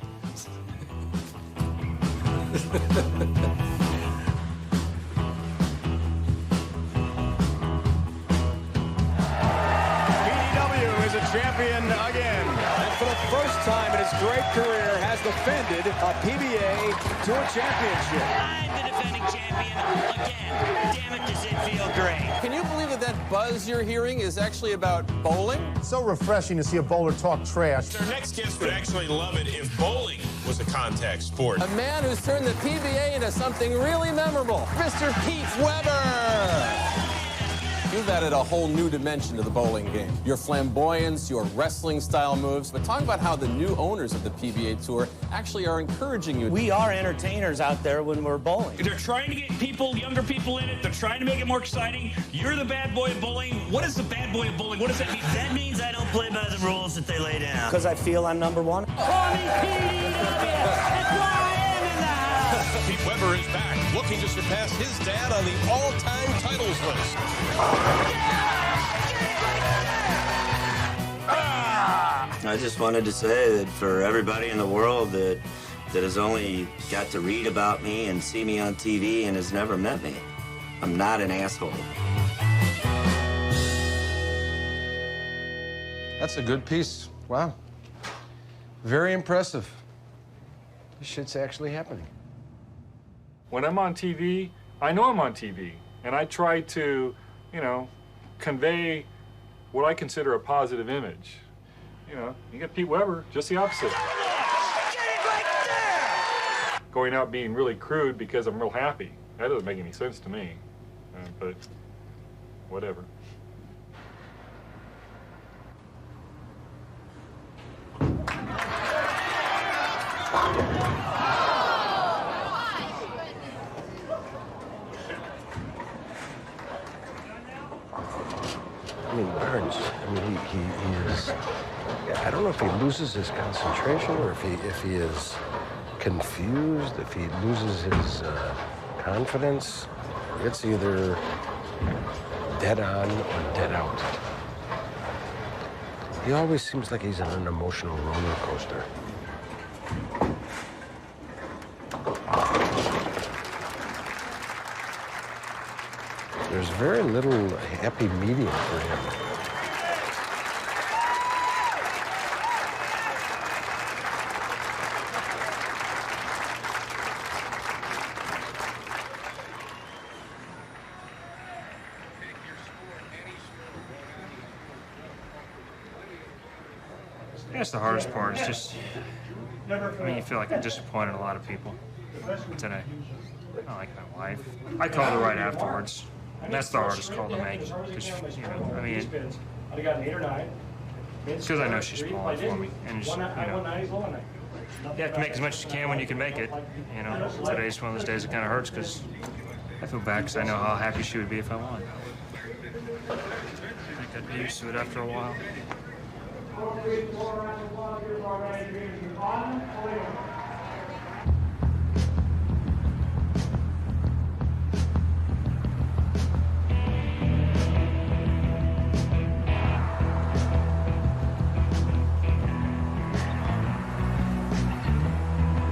PDW is a champion again. And for the first time in his great career has defended a PBA Tour Championship. I'm the defending champion again. Damn it, does it feel great. Can you believe that buzz you're hearing is actually about bowling? So refreshing to see a bowler talk trash. Our next guest would actually love it if bowling was a contact sport. A man who's turned the PBA into something really memorable, Mr. Pete Weber. You've added a whole new dimension to the bowling game. Your flamboyance, your wrestling-style moves, but talk about how the new owners of the PBA Tour actually are encouraging you. We are entertainers out there when we're bowling. They're trying to get younger people in it. They're trying to make it more exciting. You're the bad boy of bowling. What is the bad boy of bowling? What does that mean? That means I don't play by the rules that they lay down. Because I feel I'm number one. Call me PDW. That's why I am in the house. Pete Weber is back, looking to surpass his dad on the all-time titles list. I just wanted to say that for everybody in the world that that has only got to read about me and see me on TV and has never met me. I'm not an asshole. That's a good piece. Wow. Very impressive. This shit's actually happening. When I'm on TV, I know I'm on TV, and I try to, you know, convey what I consider a positive image. You know, you get Pete Weber, just the opposite. Going out being really crude because I'm real happy. That doesn't make any sense to me, but whatever. I mean, Barnes, I mean, he is, I don't know if he loses his concentration or if he is confused, if he loses his confidence. It's either dead on or dead out. He always seems like he's on an emotional roller coaster. There's very little happy medium for him. That's the hardest part. It's just, I mean, you feel like I disappointed a lot of people today. I like my wife. I called her right afterwards. And that's the hardest call to make. Because, you know, I mean, it's because I know she's pulling for me. And, just, you know, you have to make as much as you can when you can make it. You know, today's one of those days that kind of hurts because I feel bad because I know how happy she would be if I won. I think I'd be used to it after a while.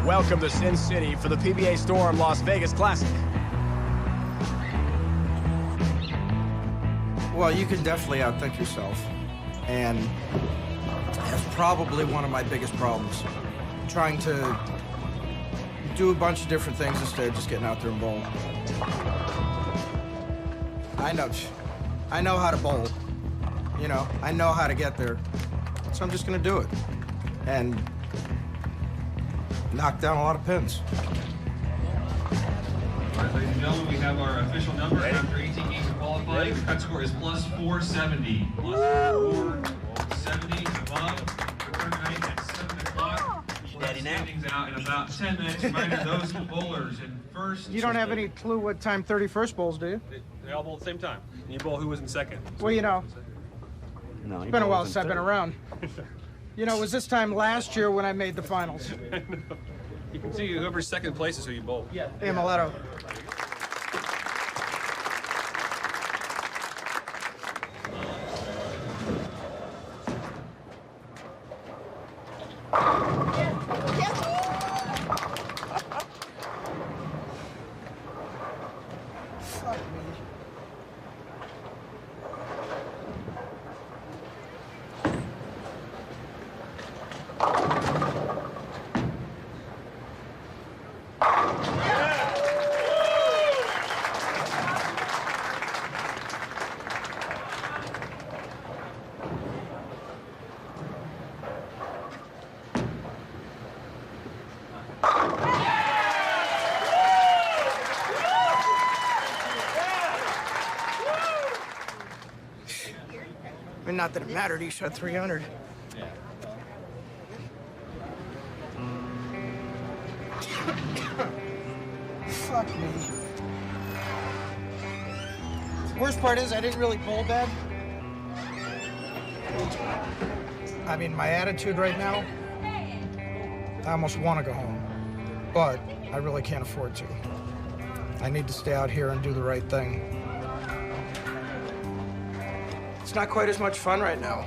Welcome to Sin City for the PBA Storm Las Vegas Classic. Well, you can definitely outthink yourself. And that's probably one of my biggest problems. Trying to do a bunch of different things instead of just getting out there and bowling. I know how to bowl. You know, I know how to get there. So I'm just gonna do it. And knock down a lot of pins. All right, ladies and gentlemen, we have our official number. After 18 games of qualifying, the cut score is plus 470. Plus 470 above. Return night at 7 o'clock. We'll have standings out in about 10 minutes. Reminder, those bowlers in first. You don't have any clue what time 31st bowls, do you? They all bowl at the same time. And you bowl who was in second. Well, you know, it's been a while since I've been around. You know, it was this time last year when I made the finals. You can see whoever's second place is who you bowl. Yeah. Hey, Mileto. I mean, not that it mattered, he shot 300. Fuck me. The worst part is I didn't really bowl bad. I mean, my attitude right now, I almost want to go home, but I really can't afford to. I need to stay out here and do the right thing. It's not quite as much fun right now,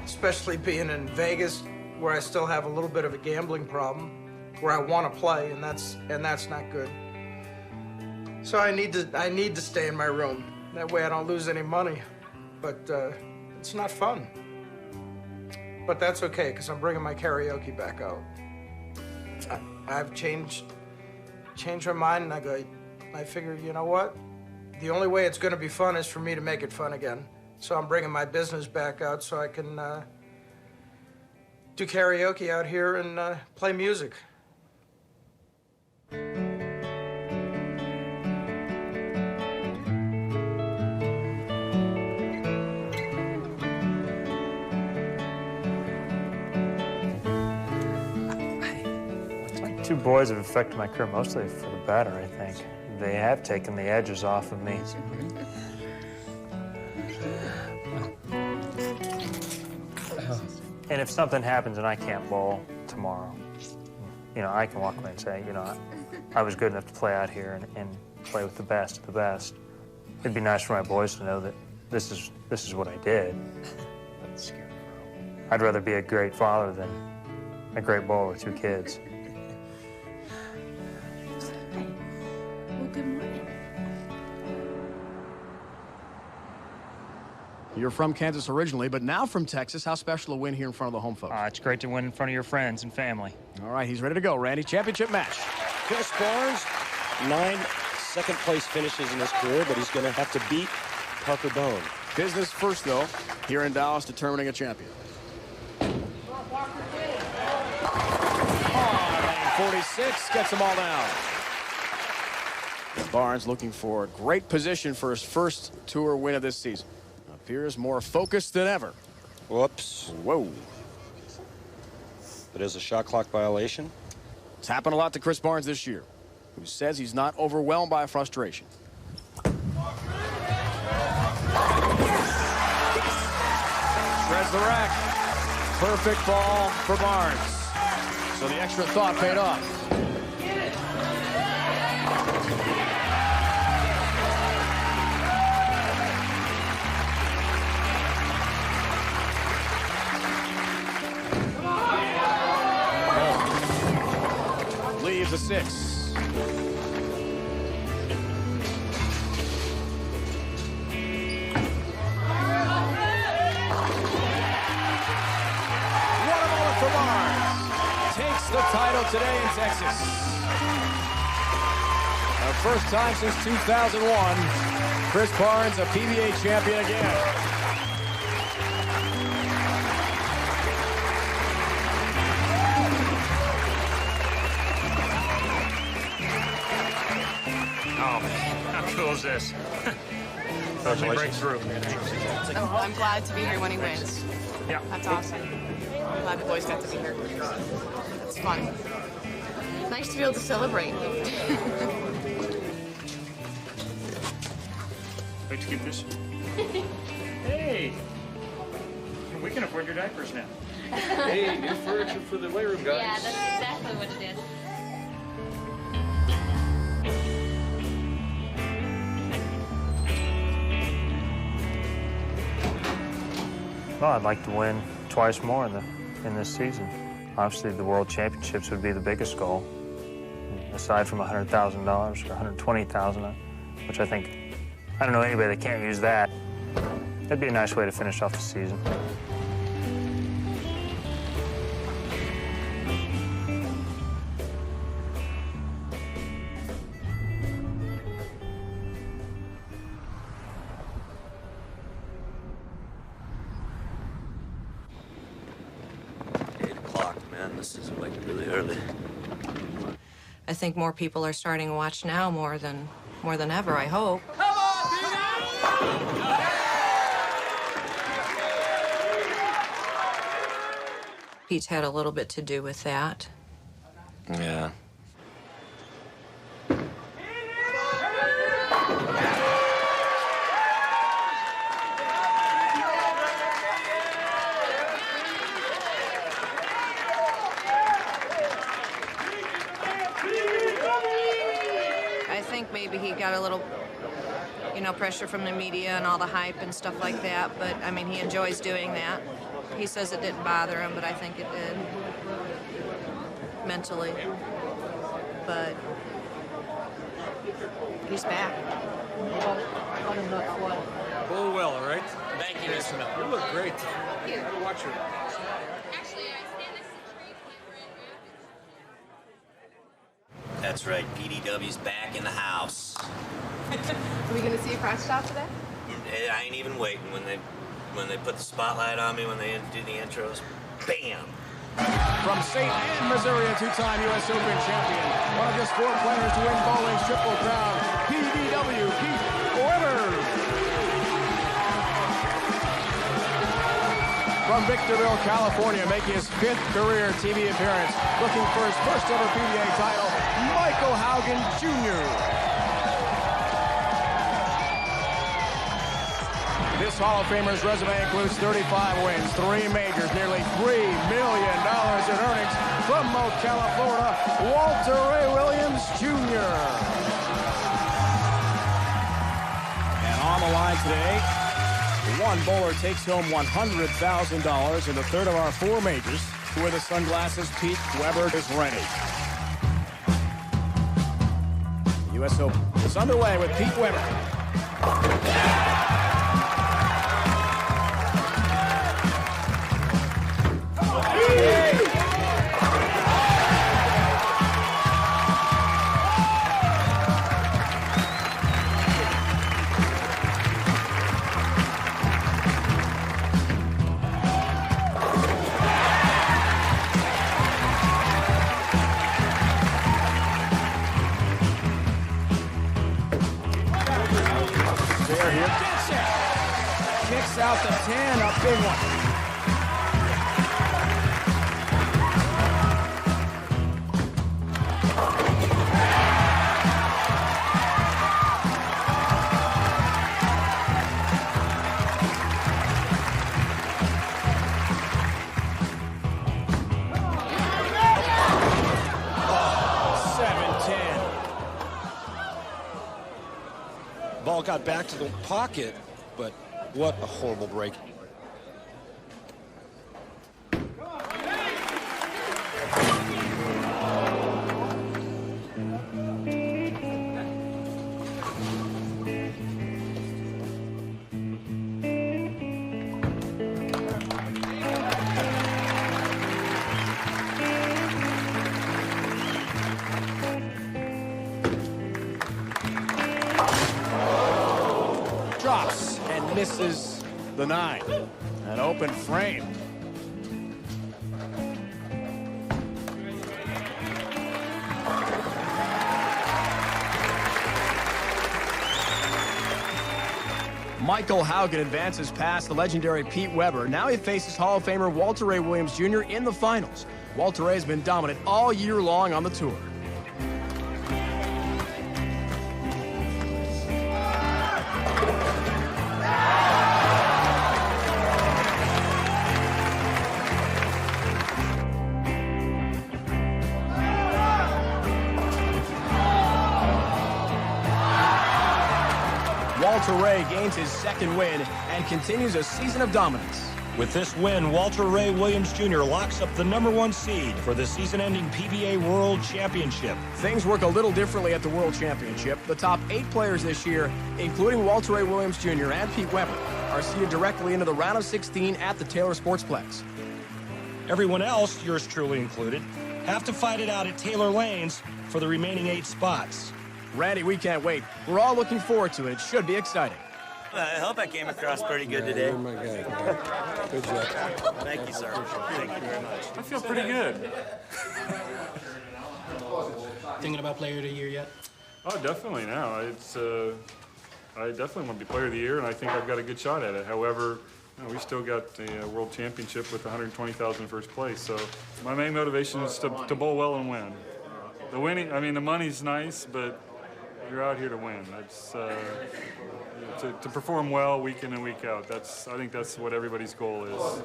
especially being in Vegas, where I still have a little bit of a gambling problem. where I want to play, and that's not good. So I need to stay in my room. That way I don't lose any money. But it's not fun. But that's okay, because I'm bringing my karaoke back out. I've changed my mind, and I figure, you know what? The only way it's going to be fun is for me to make it fun again. So I'm bringing my business back out so I can do karaoke out here and play music. Two boys have affected my career mostly for the better, I think. They have taken the edges off of me. And if something happens and I can't bowl tomorrow, you know, I can walk away and say, you know, I was good enough to play out here and play with the best of the best. It'd be nice for my boys to know that this is what I did. I'd rather be a great father than a great bowler with 2 kids. Good morning. You're from Kansas originally, but now from Texas. How special a win here in front of the home folks? It's great to win in front of your friends and family. All right, he's ready to go, Randy. Championship match. Chris Barnes, 9 second-place finishes in his career, but he's going to have to beat Parker Bone. Business first, though, here in Dallas, determining a champion. Oh, 46 gets them all down. Barnes looking for a great position for his first tour win of this season. Appears more focused than ever. Whoops. Whoa. But is a shot clock violation? It's happened a lot to Chris Barnes this year, who says he's not overwhelmed by frustration. Shreds the rack. Perfect ball for Barnes. So the extra thought paid off. Leaves a 6. For Barnes. Takes the title today in Texas. The first time since 2001, Chris Barnes a PBA champion again. Oh, man, how cool is this? Let me break through. Oh, I'm glad to be here when he wins. Yeah. That's awesome. I'm glad the boys got to be here. It's fun. Nice to be able to celebrate. Wait to keep this. Hey! We can afford your diapers now. Hey, new furniture for the weight room, guys. Yeah, that's exactly what it is. Well, I'd like to win twice more in this season. Obviously, the World Championships would be the biggest goal, aside from $100,000 or $120,000, which I think, I don't know anybody that can't use that. That'd be a nice way to finish off the season. This is like really early. I think more people are starting to watch now more than ever, I hope. Pete's had a little bit to do with that. Yeah. Maybe he got a little, pressure from the media and all the hype and stuff like that, but, I mean, he enjoys doing that. He says it didn't bother him, but I think it did. mentally. But he's back. Pull well, all right? Thank you, Mr. Miller. You look great. Watch her. That's right, PDW's back in the house. Are we going to see a cross shot today? I ain't even waiting when they put the spotlight on me, when they do the intros. Bam! From St. Anne, Missouri, a two-time U.S. Open champion, one of just 4 players to win bowling's Triple Crown, PDW Pete Weber. From Victorville, California, making his 5th career TV appearance, looking for his first ever PBA title, Michael Haugen Jr. This Hall of Famer's resume includes 35 wins, 3 majors, nearly $3 million in earnings. From Ocala, Florida, Walter Ray Williams Jr. And on the line today, one bowler takes home $100,000 in the third of our 4 majors. With the sunglasses, Pete Weber is ready. The U.S. Open is underway with Pete Weber. Out to 10, a big one. Ball got back to the pocket, but what a horrible break. Drops and misses the 9. An open frame. Michael Haugen advances past the legendary Pete Weber. Now he faces Hall of Famer Walter Ray Williams Jr. in the finals. Walter Ray has been dominant all year long on the tour. Walter Ray gains his 2nd win and continues a season of dominance. With this win, Walter Ray Williams Jr. locks up the #1 seed for the season-ending PBA World Championship. Things work a little differently at the World Championship. The top 8 players this year, including Walter Ray Williams Jr. and Pete Weber, are seeded directly into the round of 16 at the Taylor Sportsplex. Everyone else, yours truly included, have to fight it out at Taylor Lanes for the remaining 8 spots. Randy, we can't wait. We're all looking forward to it. It should be exciting. I hope I came across pretty good today. Oh, my God. Good job. Thank you, sir. Thank you very much. I feel pretty good. Thinking about Player of the Year yet? Oh, definitely now. It's I definitely want to be Player of the Year, and I think I've got a good shot at it. However, we still got the World Championship with 120,000 first place. So my main motivation is to bowl well and win. The winning, I mean, the money's nice, but you're out here to win. That's to perform well week in and week out. I think that's what everybody's goal is.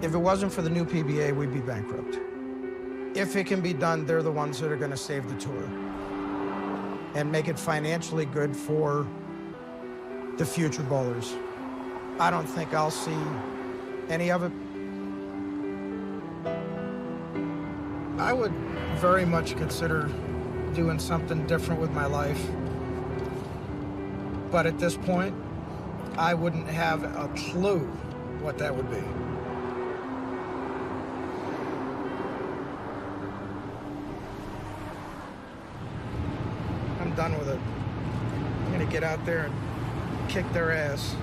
If it wasn't for the new PBA, we'd be bankrupt. If it can be done, they're the ones that are going to save the tour and make it financially good for the future bowlers. I don't think I'll see any of it. I would very much consider doing something different with my life. But at this point, I wouldn't have a clue what that would be. I'm done with it. I'm gonna get out there and kick their ass.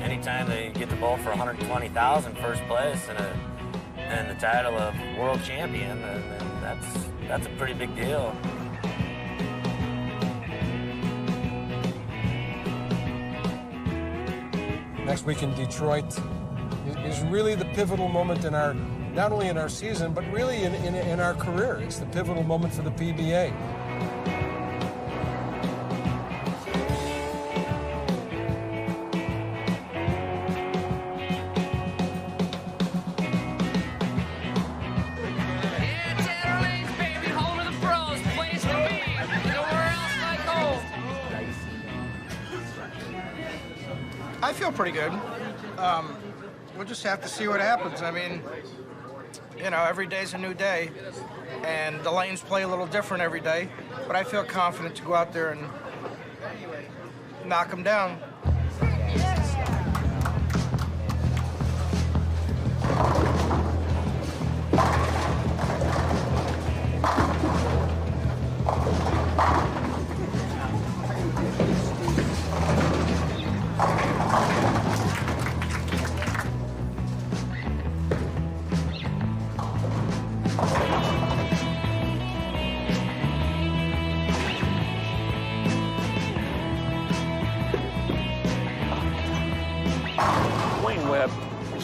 Anytime they get the bowl for 120,000 first place and the title of world champion, then that's a pretty big deal. Next week in Detroit is really the pivotal moment in our, not only in our season, but really in our career. It's the pivotal moment for the PBA. I feel pretty good. We'll just have to see what happens. I mean, you know, every day's a new day, and the lanes play a little different every day, but I feel confident to go out there and knock them down.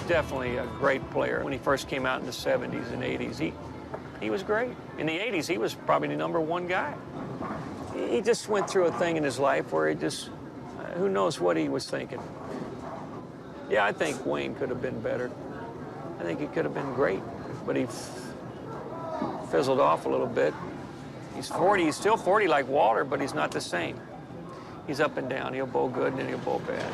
Definitely a great player. When he first came out in the 70s and 80s, he was great. In the 80s, he was probably the #1 guy. He just went through a thing in his life where he just, who knows what he was thinking. Yeah, I think Wayne could have been better. I think he could have been great, but he fizzled off a little bit. He's 40, he's still 40 like Walter, but he's not the same. He's up and down. He'll bowl good and then he'll bowl bad.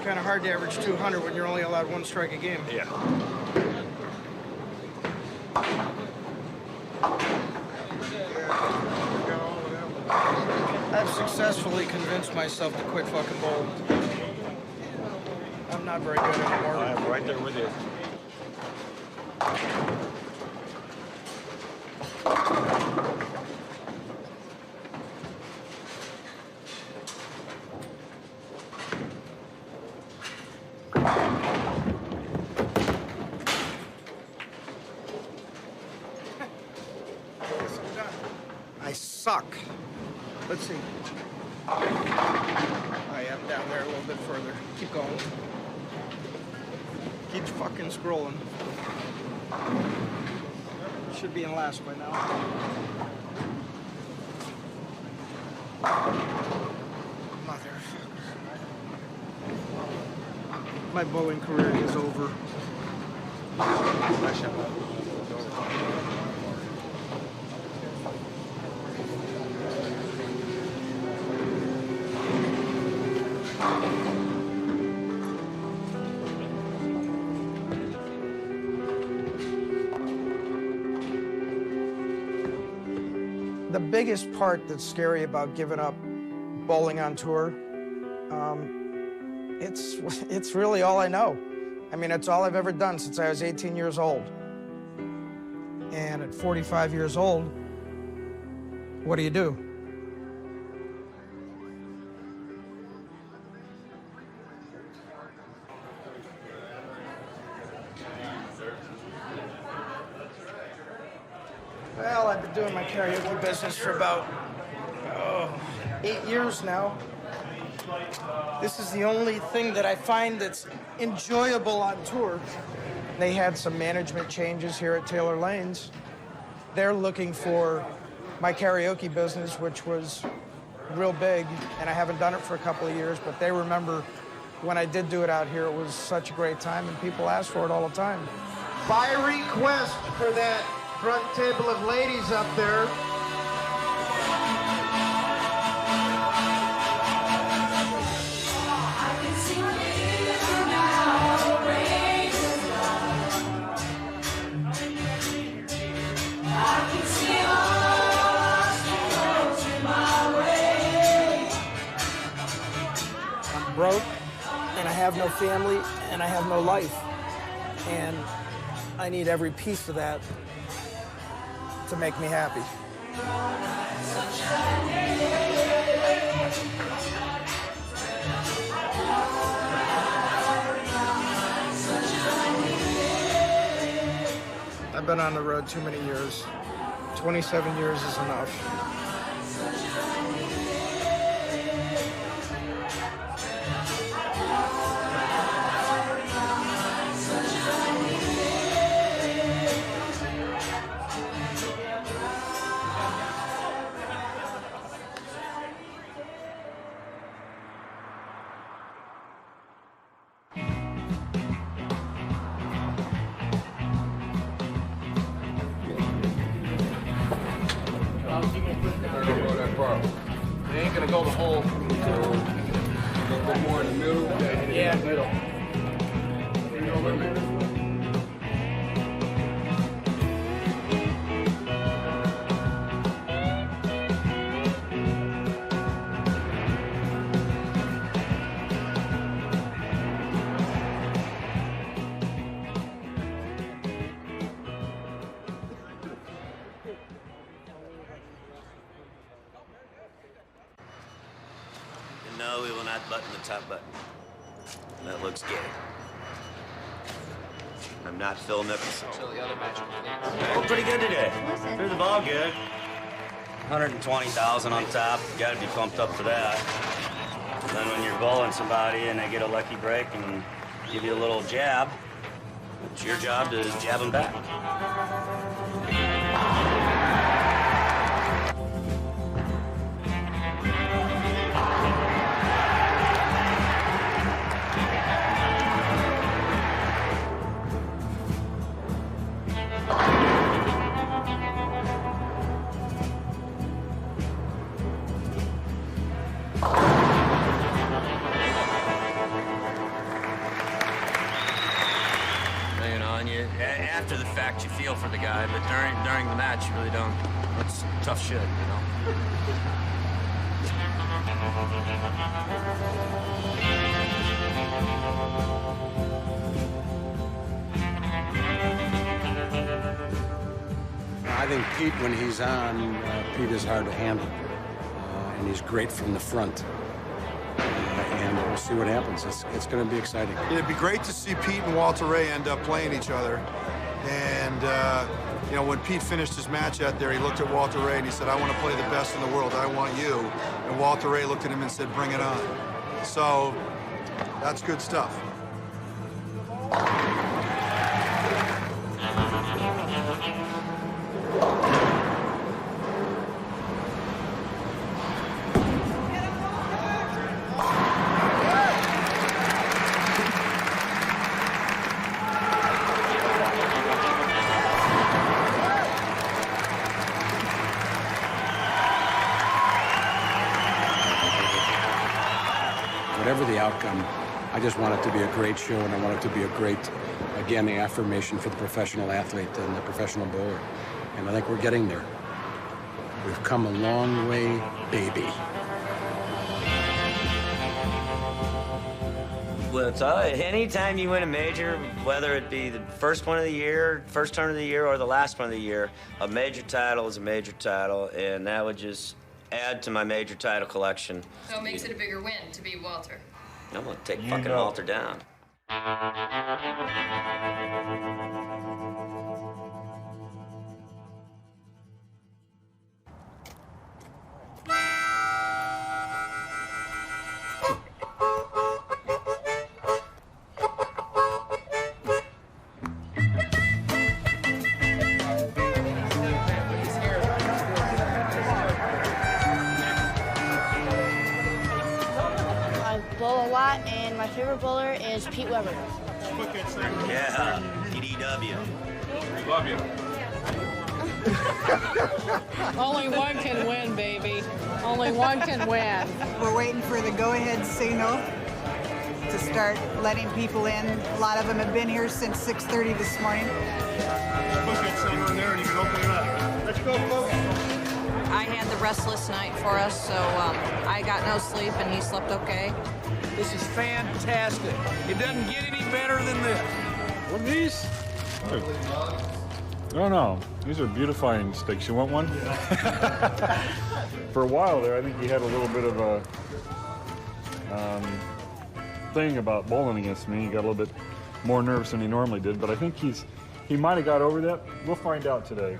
Kind of hard to average 200 when you're only allowed 1 strike a game. Yeah. I've successfully convinced myself to quit fucking bowl. I'm not very good anymore. I'm right there with you. I suck. Let's see. I am down there a little bit further. Keep going. Keep fucking scrolling. Should be in last by now. Motherfucker. My bowling career is over. The biggest part that's scary about giving up bowling on tour, it's really all I know. I mean, it's all I've ever done since I was 18 years old. And at 45 years old, what do you do? Well, I've been doing my karaoke business for about 8 years now. This is the only thing that I find that's enjoyable on tour. They had some management changes here at Taylor Lanes. They're looking for my karaoke business, which was real big, and I haven't done it for a couple of years, but they remember when I did do it out here, it was such a great time, and people ask for it all the time. By request for that front table of ladies up there. I'm broke, and I have no family, and I have no life. And I need every piece of that to make me happy. I've been on the road too many years. 27 years is enough. They ain't gonna go the whole. A little more in the middle. Yeah. Middle. No, we will not button the top button. That looks gay. I'm not Phil Mickelson. Oh, pretty good today. Threw the ball good. 120,000 on top. Got to be pumped up for that. Then when you're bowling somebody and they get a lucky break and give you a little jab, it's your job to jab them back. After the fact, you feel for the guy, but during the match, you really don't. It's tough shit, you know. I think Pete, when he's on, Pete is hard to handle, and he's great from the front. And we'll see what happens. It's going to be exciting. It'd be great to see Pete and Walter Ray end up playing each other. And, you know, when Pete finished his match out there, he looked at Walter Ray and he said, I want to play the best in the world. I want you. And Walter Ray looked at him and said, bring it on. So that's good stuff. Whatever the outcome, I just want it to be a great show, and I want it to be a great, again, affirmation for the professional athlete and the professional bowler. And I think we're getting there. We've come a long way, baby. Well, it's anytime you win a major, whether it be the first one of the year, first turn of the year, or the last one of the year, a major title is a major title, and that would just add to my major title collection. So it makes it a bigger win to beat Walter. I'm gonna take fucking Walter down. favorite bowler is Pete Weber. Yeah, PDW. Love you. Only one can win, baby. Only one can win. We're waiting for the go-ahead signal to start letting people in. A lot of them have been here since 6:30 this morning. Put that center in there and you can open it up. Let's go, folks. I had the restless night for us, so I got no sleep and he slept okay. This is fantastic. It doesn't get any better than this. What are these? Oh no, these are beautifying sticks. You want one? For a while there, I think he had a little bit of a thing about bowling against me. He got a little bit more nervous than he normally did, but I think he might have got over that. We'll find out today.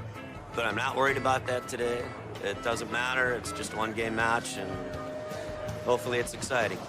But I'm not worried about that today. It doesn't matter. It's just a one-game match, and hopefully it's exciting.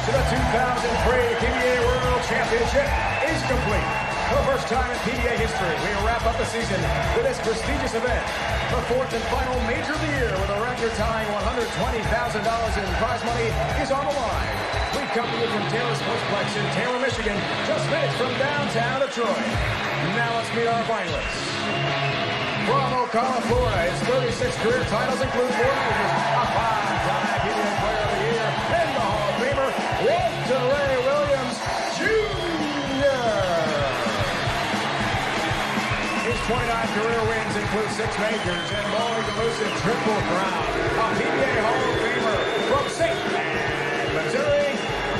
To the 2003 PBA World Championship is complete. For the first time in PBA history, we wrap up the season with this prestigious event. The fourth and final major of the year with a record-tying $120,000 in prize money is on the line. We come to you from Taylor Sportsplex in Taylor, Michigan, just minutes from downtown Detroit. Now let's meet our finalists. From Ocala, Florida, his 36 career titles include 4 majors, a 5-time PBA Player of the Year, and the Hall of Famer, Walter Ray Williams, Jr. His 29 career wins include 6 majors and bowling elusive Triple Crown, a PBA Hall of Famer from St. Ann, Missouri,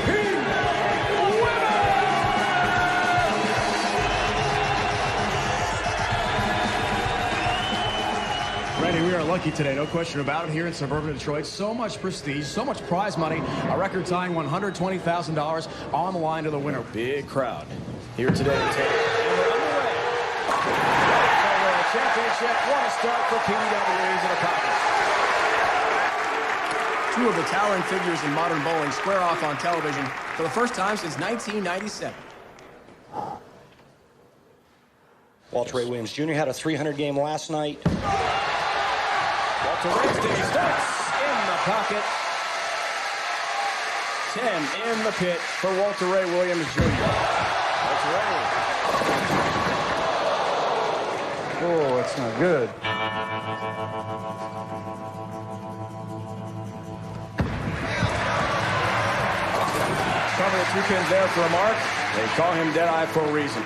Pete Weber! Randy, we are lucky today, no question about it, here in suburban Detroit. So much prestige, so much prize money, a record-tying $120,000 on the line to the winner. Big crowd here today. And we're underway. The championship, what a start for PDWs in a pocket. Two of the towering figures in modern bowling square off on television for the first time since 1997. Walter Ray Williams Jr. had a 300 game last night. Walter Ray starts in the pocket. 10 in the pit for Walter Ray Williams Jr. Walter Ray. Oh, that's not good. Cover the 2 pins there for a mark. They call him Deadeye for a reason.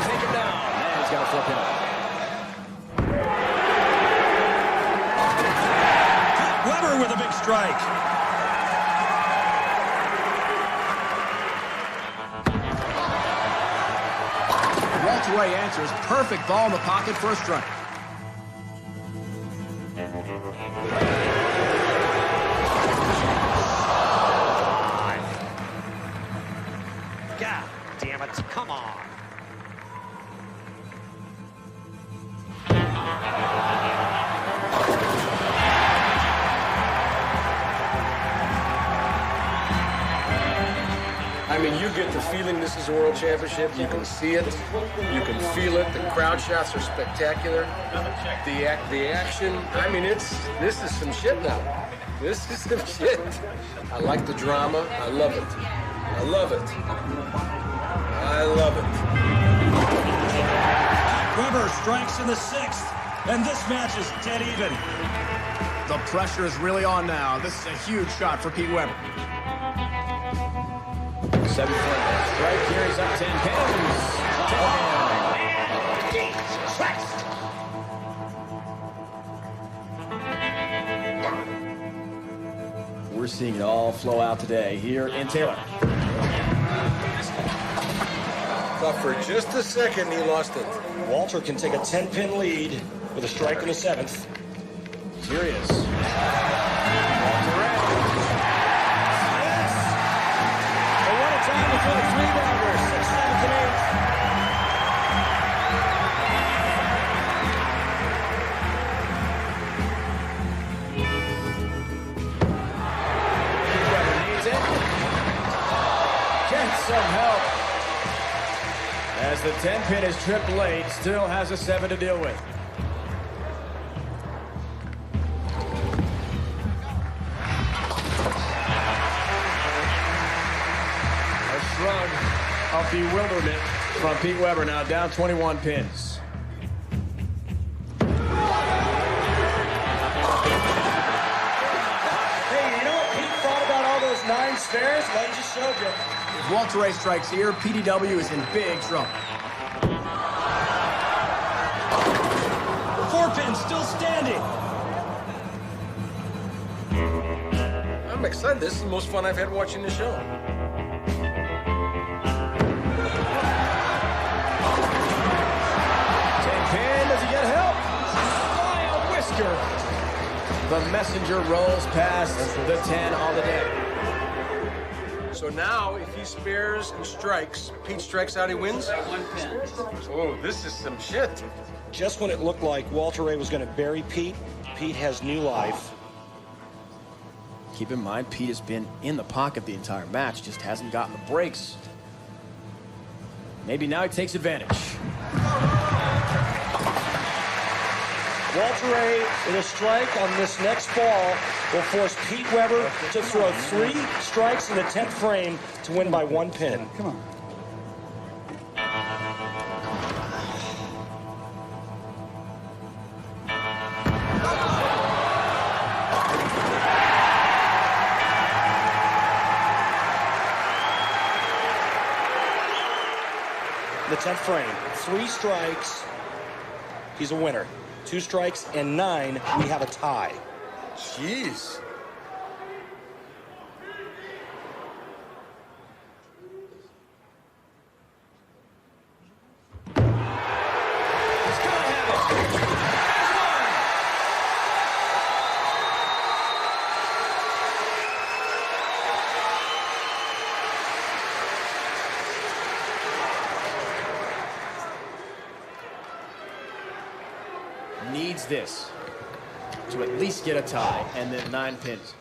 Take it down. And he's got to flip it. Weber with a big strike. Walter Ray answers. Perfect ball in the pocket for a strike. God damn it, come on. I mean, you get the feeling this is a world championship. You can see it. You can feel it. The crowd shots are spectacular. The action. I mean, this is some shit now. This is some shit. I like the drama. I love it. I love it. I love it. Weber strikes in the 6th, and this match is dead even. The pressure is really on now. This is a huge shot for Pete Weber. 7 foot strike carries up 10 pins. 10. We're seeing it all flow out today here in Taylor. But for just a second, he lost it. Walter can take a 10-pin lead with a strike in the 7th. Here he is. Walter some help. As the 10 pin is tripped late, still has a 7 to deal with. A shrug of bewilderment from Pete Weber, now down 21 pins. Hey, you know what Pete thought about all those 9 spares? Well, he just showed you. If Walter Ray strikes here, PDW is in big trouble. 4 pins still standing. I'm excited. This is the most fun I've had watching the show. Does he get help? By a whisker. The messenger rolls past the 10 on the deck. So now, if he spares and strikes, Pete strikes out, he wins? 1 pin. Oh, this is some shit. Just when it looked like Walter Ray was going to bury Pete, Pete has new life. Keep in mind, Pete has been in the pocket the entire match, just hasn't gotten the breaks. Maybe now he takes advantage. Walter Ray, with a strike on this next ball, will force Pete Weber to throw 3 strikes in the 10th frame to win by 1 pin. Come on. The 10th frame, 3 strikes, he's a winner. 2 strikes and 9, we have a tie. Jeez. Needs this to at least get a tie, and then 9 pins.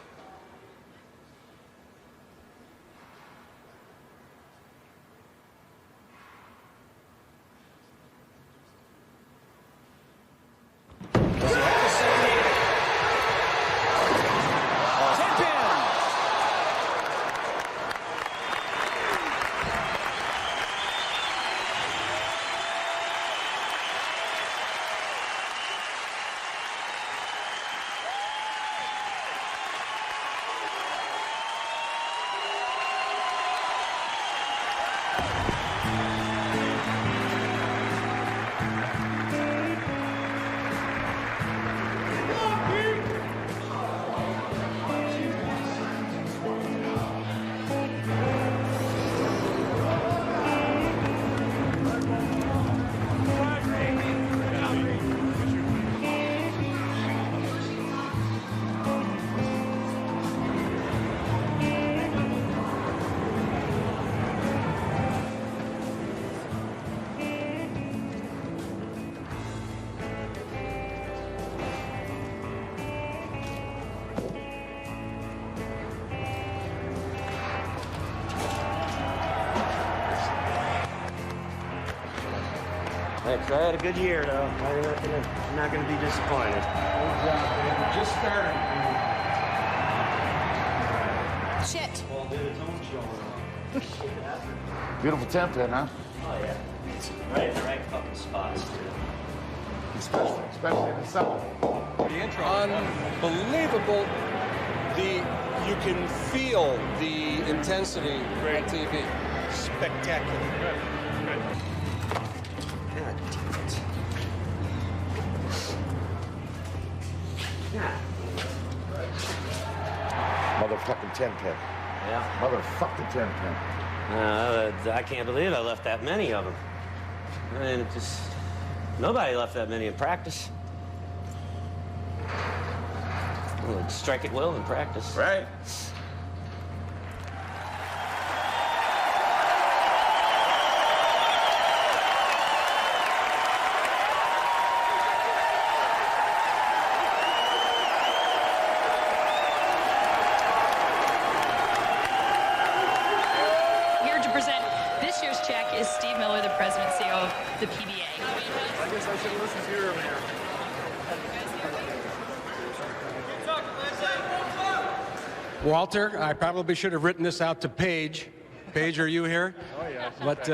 Thanks. I had a good year, though. I'm not gonna be disappointed. Good job, man. Just starting. Shit. Beautiful temp then, huh? Oh, yeah. It's right in the right fucking spots, too. Especially in the summer. Unbelievable. You can feel the intensity on TV. Spectacular. Motherfucking 10 pin. Yeah. Motherfucking 10 pin. I can't believe I left that many of them. I mean, it just... Nobody left that many in practice. Well, strike it well in practice. Right. Here to present is Steve Miller, the president and CEO of the PBA. I guess I should have listened to you earlier. Walter, I probably should have written this out to Paige. Paige, are you here? Oh, yeah. But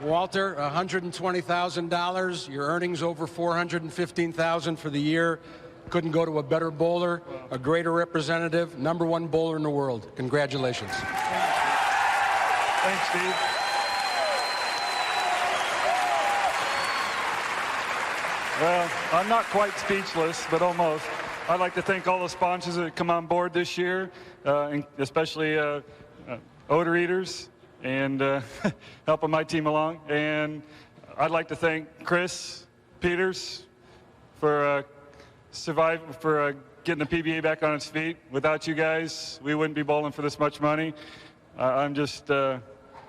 Walter, $120,000. Your earnings over $415,000 for the year. Couldn't go to a better bowler, a greater representative, #1 bowler in the world. Congratulations. Thanks, Steve. Well, I'm not quite speechless, but almost. I'd like to thank all the sponsors that come on board this year, especially Odor Eaters and helping my team along. And I'd like to thank Chris Peters for getting the PBA back on its feet. Without you guys, we wouldn't be bowling for this much money. I'm just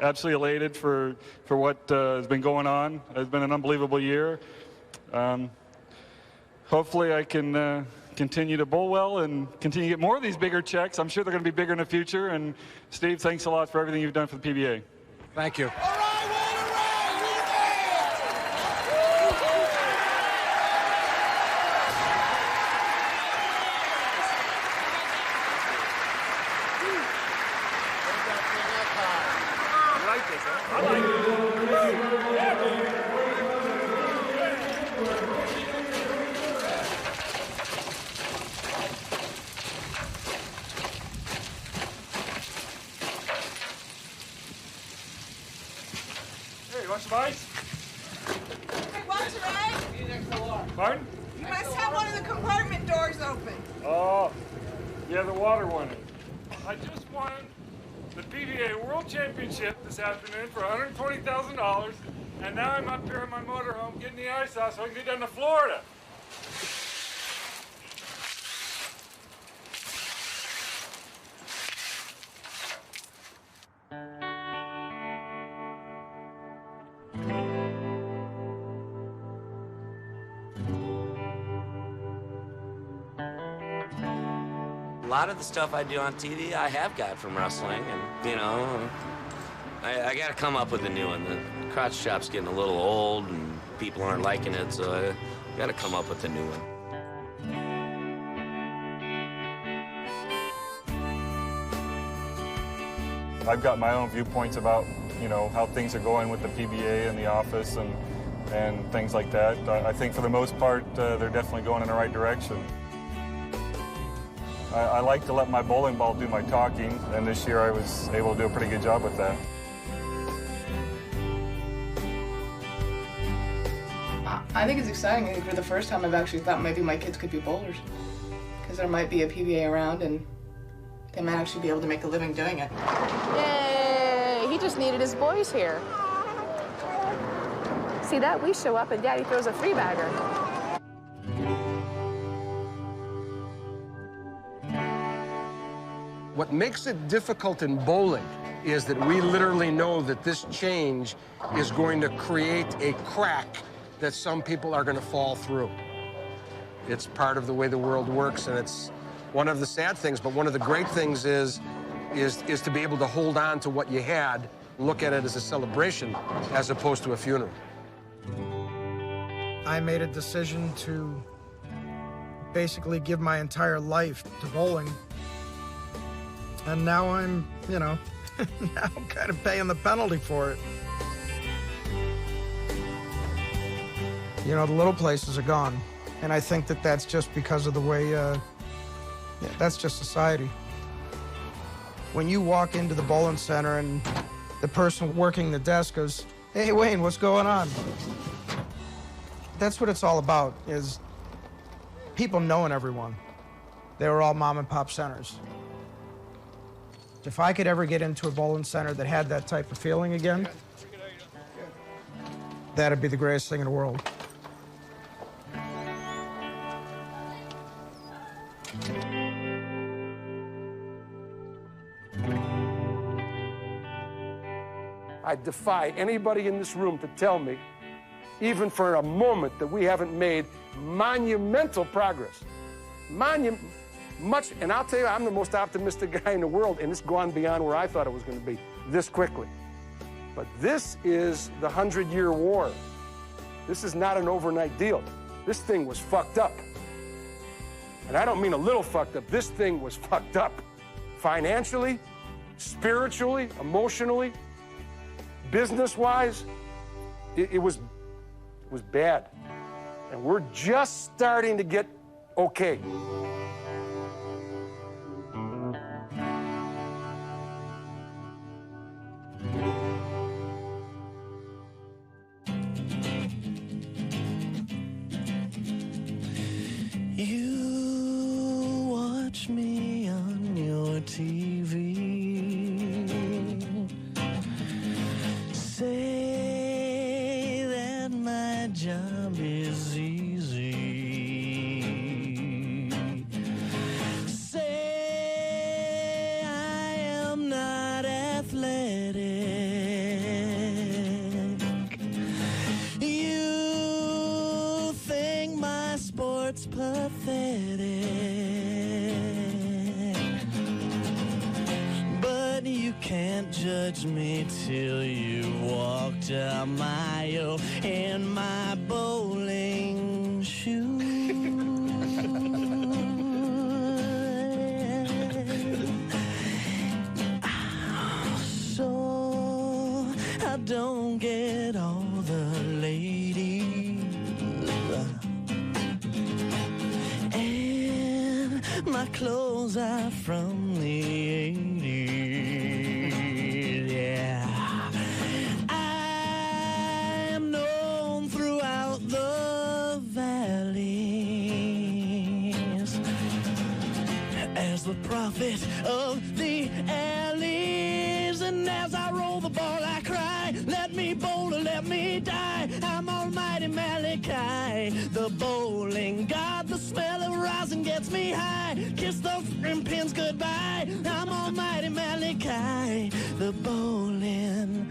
absolutely elated for what has been going on. It's been an unbelievable year. Hopefully I can continue to bowl well and continue to get more of these bigger checks. I'm sure they're going to be bigger in the future. And Steve, thanks a lot for everything you've done for the PBA. Thank you. Hey, want some ice? Hey, Walter, right? Pardon? You must have one of the compartment doors open. Oh, yeah, the water one. I just won the PBA World Championship this afternoon for $120,000, and now I'm up here in my motorhome getting the ice out so I can get down to Florida. A lot of the stuff I do on TV, I have got from wrestling, and you know, I got to come up with a new one. The crotch chop's getting a little old, and people aren't liking it, so I got to come up with a new one. I've got my own viewpoints about, you know, how things are going with the PBA and the office and things like that. I think for the most part, they're definitely going in the right direction. I like to let my bowling ball do my talking, and this year I was able to do a pretty good job with that. I think it's exciting. I think for the first time I've actually thought maybe my kids could be bowlers. Because there might be a PBA around and they might actually be able to make a living doing it. Yay! He just needed his boys here. See that? We show up and Daddy throws a three-bagger. What makes it difficult in bowling is that we literally know that this change is going to create a crack that some people are going to fall through. It's part of the way the world works, and it's one of the sad things, but one of the great things is to be able to hold on to what you had, look at it as a celebration as opposed to a funeral. I made a decision to basically give my entire life to bowling. And now I'm, you know, now I'm kind of paying the penalty for it. You know, the little places are gone. And I think that that's just because of the way, that's just society. When you walk into the bowling center and the person working the desk goes, "Hey, Wayne, what's going on?" That's what it's all about, is people knowing everyone. They were all mom and pop centers. If I could ever get into a bowling center that had that type of feeling again, that'd be the greatest thing in the world. I defy anybody in this room to tell me, even for a moment, that we haven't made monumental progress. And I'll tell you, I'm the most optimistic guy in the world, and it's gone beyond where I thought it was going to be this quickly. But this is the 100-year war. This is not an overnight deal. This thing was fucked up. And I don't mean a little fucked up. This thing was fucked up. Financially, spiritually, emotionally, business-wise, it was bad. And we're just starting to get okay. You watch me on your TV. Say that my job is easy. Say I am not athletic. You think my sport's pathetic. But you can't judge me till you walked a mile in my bowling shoes. So I don't get all the ladies, and my clothes are from the 80s. Yeah, I'm known throughout the valleys as the prophet of the alleys. And as I roll the ball, I cry, let me bowl or let me die. I'm almighty Malachi, the bowling god. The smell of rosin gets me high. Kiss the rim pins goodbye. I'm almighty Malachi, the bowling.